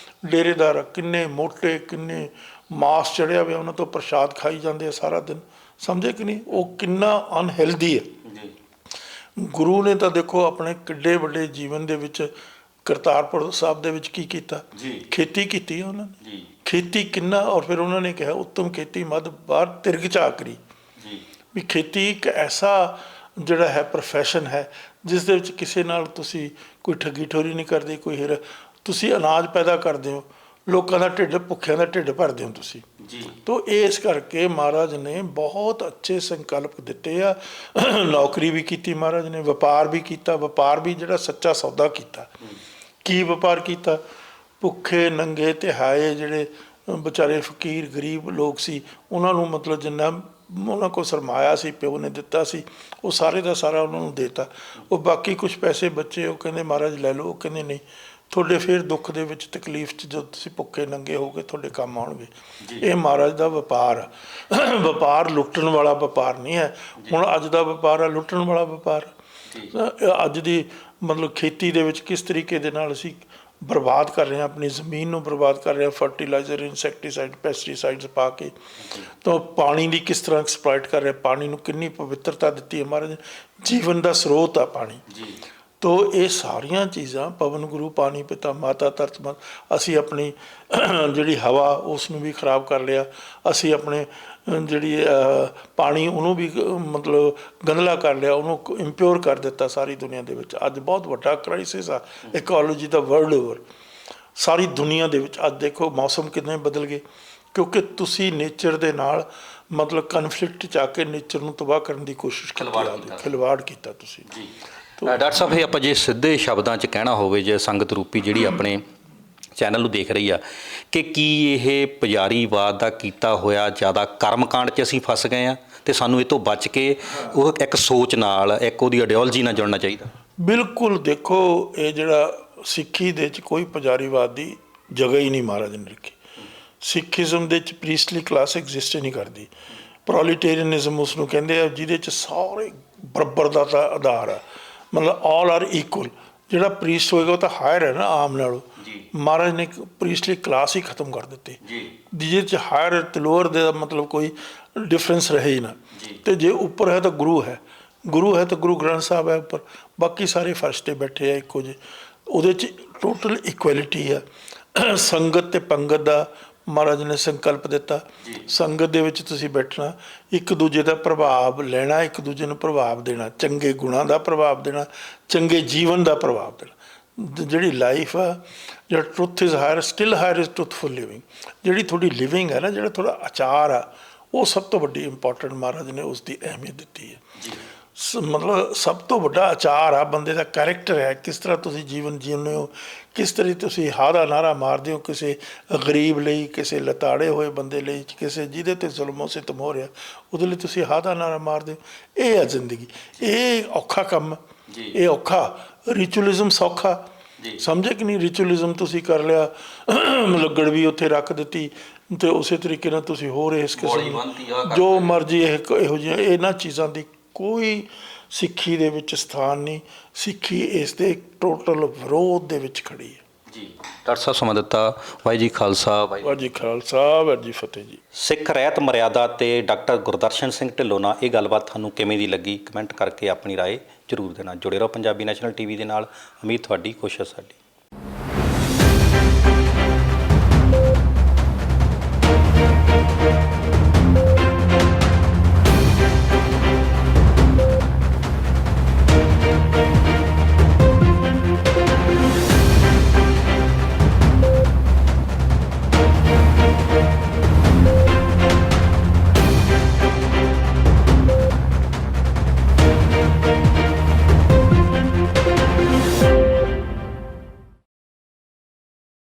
ਡੇਰੇਦਾਰ ਕਿੰਨੇ ਮੋਟੇ, ਕਿੰਨੇ ਮਾਸ ਚੜਿਆ ਹੋਇਆ, ਉਹਨਾਂ ਤੋਂ ਪ੍ਰਸ਼ਾਦ ਖਾਈ ਜਾਂਦੇ ਆ ਸਾਰਾ ਦਿਨ, ਸਮਝੇ ਕਿ ਨਹੀਂ? ਉਹ ਕਿੰਨਾ ਅਨਹੈਲਦੀ ਹੈ। ਗੁਰੂ ਨੇ ਤਾਂ ਦੇਖੋ ਆਪਣੇ ਕਿੱਡੇ ਵੱਡੇ ਜੀਵਨ ਦੇ ਵਿੱਚ ਕਰਤਾਰਪੁਰ ਸਾਹਿਬ ਦੇ ਵਿੱਚ ਕੀ ਕੀਤਾ? ਖੇਤੀ ਕੀਤੀ ਹੈ ਉਹਨਾਂ ਨੇ। ਖੇਤੀ ਕਿੰਨਾ, ਔਰ ਫਿਰ ਉਹਨਾਂ ਨੇ ਕਿਹਾ ਉੱਤਮ ਖੇਤੀ ਮੱਧ ਬਾਹਰ ਤਿਰਗ ਝਾਕਰੀ, ਵੀ ਖੇਤੀ ਇੱਕ ਐਸਾ ਜਿਹੜਾ ਹੈ ਪ੍ਰੋਫੈਸ਼ਨ ਹੈ ਜਿਸ ਦੇ ਵਿੱਚ ਕਿਸੇ ਨਾਲ ਤੁਸੀਂ ਕੋਈ ਠੱਗੀ ਠੋਰੀ ਨਹੀਂ ਕਰਦੇ, ਕੋਈ ਹੀਰਾ, ਤੁਸੀਂ ਅਨਾਜ ਪੈਦਾ ਕਰਦੇ ਹੋ, ਲੋਕਾਂ ਦਾ ਢਿੱਡ, ਭੁੱਖਿਆਂ ਦਾ ਢਿੱਡ ਭਰਦੇ ਹੋ ਤੁਸੀਂ। ਤੋ ਇਸ ਕਰਕੇ ਮਹਾਰਾਜ ਨੇ ਬਹੁਤ ਅੱਛੇ ਸੰਕਲਪ ਦਿੱਤੇ ਆ। ਨੌਕਰੀ ਵੀ ਕੀਤੀ ਮਹਾਰਾਜ ਨੇ, ਵਪਾਰ ਵੀ ਕੀਤਾ, ਵਪਾਰ ਵੀ ਜਿਹੜਾ ਸੱਚਾ ਸੌਦਾ ਕੀਤਾ। ਕੀ ਵਪਾਰ ਕੀਤਾ? ਭੁੱਖੇ ਨੰਗੇ ਤਿਹਾਏ ਜਿਹੜੇ ਵਿਚਾਰੇ ਫਕੀਰ ਗਰੀਬ ਲੋਕ ਸੀ, ਉਹਨਾਂ ਨੂੰ ਮਤਲਬ ਜਿੰਨਾ ਉਹਨਾਂ ਕੋਲ ਸਰਮਾਇਆ ਸੀ, ਪਿਓ ਨੇ ਦਿੱਤਾ ਸੀ, ਉਹ ਸਾਰੇ ਦਾ ਸਾਰਾ ਉਹਨਾਂ ਨੂੰ ਦੇਤਾ। ਉਹ ਬਾਕੀ ਕੁਛ ਪੈਸੇ ਬਚੇ, ਉਹ ਕਹਿੰਦੇ ਮਹਾਰਾਜ ਲੈ ਲਓ। ਉਹ ਕਹਿੰਦੇ ਨਹੀਂ, ਤੁਹਾਡੇ ਫਿਰ ਦੁੱਖ ਦੇ ਵਿੱਚ ਤਕਲੀਫ 'ਚ ਜਦੋਂ ਤੁਸੀਂ ਭੁੱਖੇ ਨੰਗੇ ਹੋਗੇ ਤੁਹਾਡੇ ਕੰਮ ਆਉਣਗੇ। ਇਹ ਮਹਾਰਾਜ ਦਾ ਵਪਾਰ ਆ। ਵਪਾਰ ਲੁੱਟਣ ਵਾਲਾ ਵਪਾਰ ਨਹੀਂ ਹੈ। ਹੁਣ ਅੱਜ ਦਾ ਵਪਾਰ ਆ ਲੁੱਟਣ ਵਾਲਾ ਵਪਾਰ। ਅੱਜ ਦੀ ਮਤਲਬ ਖੇਤੀ ਦੇ ਵਿੱਚ ਕਿਸ ਤਰੀਕੇ ਦੇ ਨਾਲ ਅਸੀਂ ਬਰਬਾਦ ਕਰ ਰਹੇ ਹਾਂ, ਆਪਣੀ ਜ਼ਮੀਨ ਨੂੰ ਬਰਬਾਦ ਕਰ ਰਹੇ ਹਾਂ, ਫਰਟੀਲਾਈਜ਼ਰ, ਇਨਸੈਕਟੀਸਾਈਡ, ਪੈਸਟੀਸਾਈਡਸ ਪਾ ਕੇ। ਤਾਂ ਪਾਣੀ ਦੀ ਕਿਸ ਤਰ੍ਹਾਂ ਐਕਸਪਲੋਇਟ ਕਰ ਰਹੇ, ਪਾਣੀ ਨੂੰ ਕਿੰਨੀ ਪਵਿੱਤਰਤਾ ਦਿੱਤੀ ਹੈ ਮਹਾਰਾਜ ਨੇ, ਜੀਵਨ ਦਾ ਸਰੋਤ ਆ ਪਾਣੀ। ਤੋ ਇਹ ਸਾਰੀਆਂ ਚੀਜ਼ਾਂ, ਪਵਨ ਗੁਰੂ ਪਾਣੀ ਪਿਤਾ ਮਾਤਾ ਧਰਤ ਮਾਤਾ, ਅਸੀਂ ਆਪਣੀ ਜਿਹੜੀ ਹਵਾ ਉਸ ਨੂੰ ਵੀ ਖਰਾਬ ਕਰ ਲਿਆ। ਅਸੀਂ ਆਪਣੇ ਜਿਹੜੀ ਪਾਣੀ ਉਹਨੂੰ ਵੀ ਮਤਲਬ ਗੰਧਲਾ ਕਰ ਲਿਆ, ਉਹਨੂੰ ਇੰਪਿਓਰ ਕਰ ਦਿੱਤਾ ਸਾਰੀ ਦੁਨੀਆ ਦੇ ਵਿੱਚ। ਅੱਜ ਬਹੁਤ ਵੱਡਾ ਕ੍ਰਾਈਸਿਸ ਆ ਇਕੋਲੋਜੀ ਦਾ ਵਰਲਡ ਓਵਰ, ਸਾਰੀ ਦੁਨੀਆ ਦੇ ਵਿੱਚ। ਅੱਜ ਦੇਖੋ ਮੌਸਮ ਕਿੰਨੇ ਬਦਲ ਗਏ, ਕਿਉਂਕਿ ਤੁਸੀਂ ਨੇਚਰ ਦੇ ਨਾਲ ਮਤਲਬ ਕਨਫਲਿਕਟ 'ਚ ਆ ਕੇ ਨੇਚਰ ਨੂੰ ਤਬਾਹ ਕਰਨ ਦੀ ਕੋਸ਼ਿਸ਼ ਕੀਤੀ, ਖਿਲਵਾੜ ਕੀਤਾ ਤੁਸੀਂ। ਡਾਕਟਰ ਸਾਹਿਬ, ਇਹ ਆਪਾਂ ਜੇ ਸਿੱਧੇ ਸ਼ਬਦਾਂ 'ਚ ਕਹਿਣਾ ਹੋਵੇ, ਜੇ ਸੰਗਤ ਰੂਪੀ ਜਿਹੜੀ ਆਪਣੇ ਚੈਨਲ ਨੂੰ ਦੇਖ ਰਹੀ ਆ, ਕਿ ਕੀ ਇਹ ਪੁਜਾਰੀਵਾਦ ਦਾ ਕੀਤਾ ਹੋਇਆ ਜ਼ਿਆਦਾ ਕਰਮਕਾਂਡ 'ਚ ਅਸੀਂ ਫਸ ਗਏ ਹਾਂ ਅਤੇ ਸਾਨੂੰ ਇਹ ਤੋਂ ਬਚ ਕੇ ਉਹ ਇੱਕ ਸੋਚ ਨਾਲ, ਇੱਕ ਉਹਦੀ ਆਈਡੀਓਲੋਜੀ ਨਾਲ ਜੁੜਨਾ ਚਾਹੀਦਾ? ਬਿਲਕੁਲ। ਦੇਖੋ, ਇਹ ਜਿਹੜਾ ਸਿੱਖੀ ਦੇ 'ਚ ਕੋਈ ਪੁਜਾਰੀਵਾਦ ਦੀ ਜਗ੍ਹਾ ਹੀ ਨਹੀਂ ਮਹਾਰਾਜ ਨੇ ਰੱਖੀ। ਸਿੱਖੀਜ਼ਮ ਦੇ 'ਚ ਪ੍ਰੀਸਟਲੀ ਕਲਾਸ ਐਗਜ਼ਿਸਟ ਹੀ ਨਹੀਂ ਕਰਦੀ। ਪ੍ਰੋਲੀਟੇਰੀਅਨਿਜ਼ਮ ਉਸ ਨੂੰ ਕਹਿੰਦੇ ਆ, ਜਿਹਦੇ 'ਚ ਸਾਰੇ ਬਰਾਬਰ ਦਾ ਤਾਂ ਆਧਾਰ ਆ, ਮਤਲਬ ਆਲ ਆਰ ਇਕੁਅਲ। ਜਿਹੜਾ ਪ੍ਰੀਸਟ ਹੋਏਗਾ ਉਹ ਤਾਂ ਹਾਇਰ ਹੈ ਨਾ ਆਮ ਨਾਲੋਂ। ਮਹਾਰਾਜ ਨੇ ਇੱਕ ਪ੍ਰੀਸਟਲੀ ਕਲਾਸ ਹੀ ਖਤਮ ਕਰ ਦਿੱਤੀ, ਜਿਹਦੇ 'ਚ ਹਾਇਰ ਤੇ ਲੋਅਰ ਦਾ ਮਤਲਬ ਕੋਈ ਡਿਫਰੈਂਸ ਰਹੇ ਹੀ ਨਾ। ਅਤੇ ਜੇ ਉੱਪਰ ਹੈ ਤਾਂ ਗੁਰੂ ਹੈ, ਗੁਰੂ ਹੈ ਤਾਂ ਗੁਰੂ ਗ੍ਰੰਥ ਸਾਹਿਬ ਹੈ ਉੱਪਰ, ਬਾਕੀ ਸਾਰੇ ਫਰਸ਼ 'ਤੇ ਬੈਠੇ ਆ ਇੱਕੋ ਜਿਹੇ। ਉਹਦੇ 'ਚ ਟੋਟਲ ਇਕੁਐਲਿਟੀ ਆ। ਸੰਗਤ ਅਤੇ ਪੰਗਤ ਦਾ ਮਹਾਰਾਜ ਨੇ ਸੰਕਲਪ ਦਿੱਤਾ। ਸੰਗਤ ਦੇ ਵਿੱਚ ਤੁਸੀਂ ਬੈਠਣਾ, ਇੱਕ ਦੂਜੇ ਦਾ ਪ੍ਰਭਾਵ ਲੈਣਾ, ਇੱਕ ਦੂਜੇ ਨੂੰ ਪ੍ਰਭਾਵ ਦੇਣਾ, ਚੰਗੇ ਗੁਣਾਂ ਦਾ ਪ੍ਰਭਾਵ ਦੇਣਾ, ਚੰਗੇ ਜੀਵਨ ਦਾ ਪ੍ਰਭਾਵ ਦੇਣਾ। ਜਿਹੜੀ ਲਾਈਫ ਆ, ਜਿਹੜਾ truth is higher, still higher is truthful living. ਜਿਹੜੀ ਤੁਹਾਡੀ ਲਿਵਿੰਗ ਹੈ ਨਾ, ਜਿਹੜਾ ਤੁਹਾਡਾ ਆਚਾਰ ਆ, ਉਹ ਸਭ ਤੋਂ ਵੱਡੀ ਇੰਪੋਰਟੈਂਟ ਮਹਾਰਾਜ ਨੇ ਉਸ ਦੀ ਅਹਿਮੀਅਤ ਦਿੱਤੀ ਹੈ। ਮਤਲਬ ਸਭ ਤੋਂ ਵੱਡਾ ਆਚਾਰ ਆ ਬੰਦੇ ਦਾ, ਕੈਰੈਕਟਰ ਹੈ, ਕਿਸ ਤਰ੍ਹਾਂ ਤੁਸੀਂ ਜੀਵਨ ਜੀਉਂਦੇ ਹੋ, ਕਿਸ ਤਰ੍ਹਾਂ ਤੁਸੀਂ ਹਾਦਾ ਨਾਰਾ ਮਾਰਦੇ ਹੋ ਕਿਸੇ ਗਰੀਬ ਲਈ, ਕਿਸੇ ਲਤਾੜੇ ਹੋਏ ਬੰਦੇ ਲਈ, ਕਿਸੇ ਜਿਹਦੇ 'ਤੇ ਜ਼ੁਲਮੋ ਸਿਤਮ ਹੋ ਰਿਹਾ, ਉਹਦੇ ਲਈ ਤੁਸੀਂ ਹਾਦਾ ਨਾਰਾ ਮਾਰਦੇ ਹੋ। ਇਹ ਆ ਜ਼ਿੰਦਗੀ। ਇਹ ਔਖਾ ਕੰਮ, ਇਹ ਔਖਾ। ਰਿਚੁਅਲਿਜ਼ਮ ਸੌਖਾ, ਸਮਝੇ ਕਿ ਨਹੀਂ? ਰਿਚੁਅਲਿਜ਼ਮ ਤੁਸੀਂ ਕਰ ਲਿਆ, ਮਤਲਬ ਗੜਵੀ ਉੱਥੇ ਰੱਖ ਦਿੱਤੀ ਅਤੇ ਉਸੇ ਤਰੀਕੇ ਨਾਲ ਤੁਸੀਂ ਹੋਰ ਇਸ ਕਿਸਮ ਜੋ ਮਰਜ਼ੀ ਇਹੋ ਜਿਹੀਆਂ, ਇਹਨਾਂ ਚੀਜ਼ਾਂ ਦੀ ਕੋਈ ਸਿੱਖੀ ਦੇ ਵਿੱਚ ਸਥਾਨ ਨਹੀਂ। ਸਿੱਖੀ ਇਸ ਦੇ ਟੋਟਲ ਵਿਰੋਧ ਦੇ ਵਿੱਚ ਖੜੀ ਹੈ। ਡਾਕਟਰ ਸਾਹਿਬ, ਸਮਾਂ ਦਿੱਤਾ। ਵਾਹਿਗੁਰੂ ਜੀ ਖਾਲਸਾ, ਵਾਹਿਗੁਰੂ ਜੀ ਖਾਲਸਾ, ਵਾਹਿਗੁਰੂ ਜੀ ਫਤਿਹ ਜੀ। ਸਿੱਖ ਰਹਿਤ ਮਰਿਆਦਾ ਤੇ ਡਾਕਟਰ ਗੁਰਦਰਸ਼ਨ ਸਿੰਘ ਢਿੱਲੋਂ ਨਾਲ ਇਹ ਗੱਲਬਾਤ ਤੁਹਾਨੂੰ ਕਿਵੇਂ ਦੀ ਲੱਗੀ? ਕਮੈਂਟ ਕਰਕੇ ਆਪਣੀ ਰਾਏ ਜ਼ਰੂਰ ਦੇਣਾ। ਜੁੜੇ ਰਹੋ ਪੰਜਾਬੀ ਨੈਸ਼ਨਲ TV ਦੇ ਨਾਲ। ਉਮੀਦ ਤੁਹਾਡੀ, ਕੋਸ਼ਿਸ਼ ਸਾਡੀ।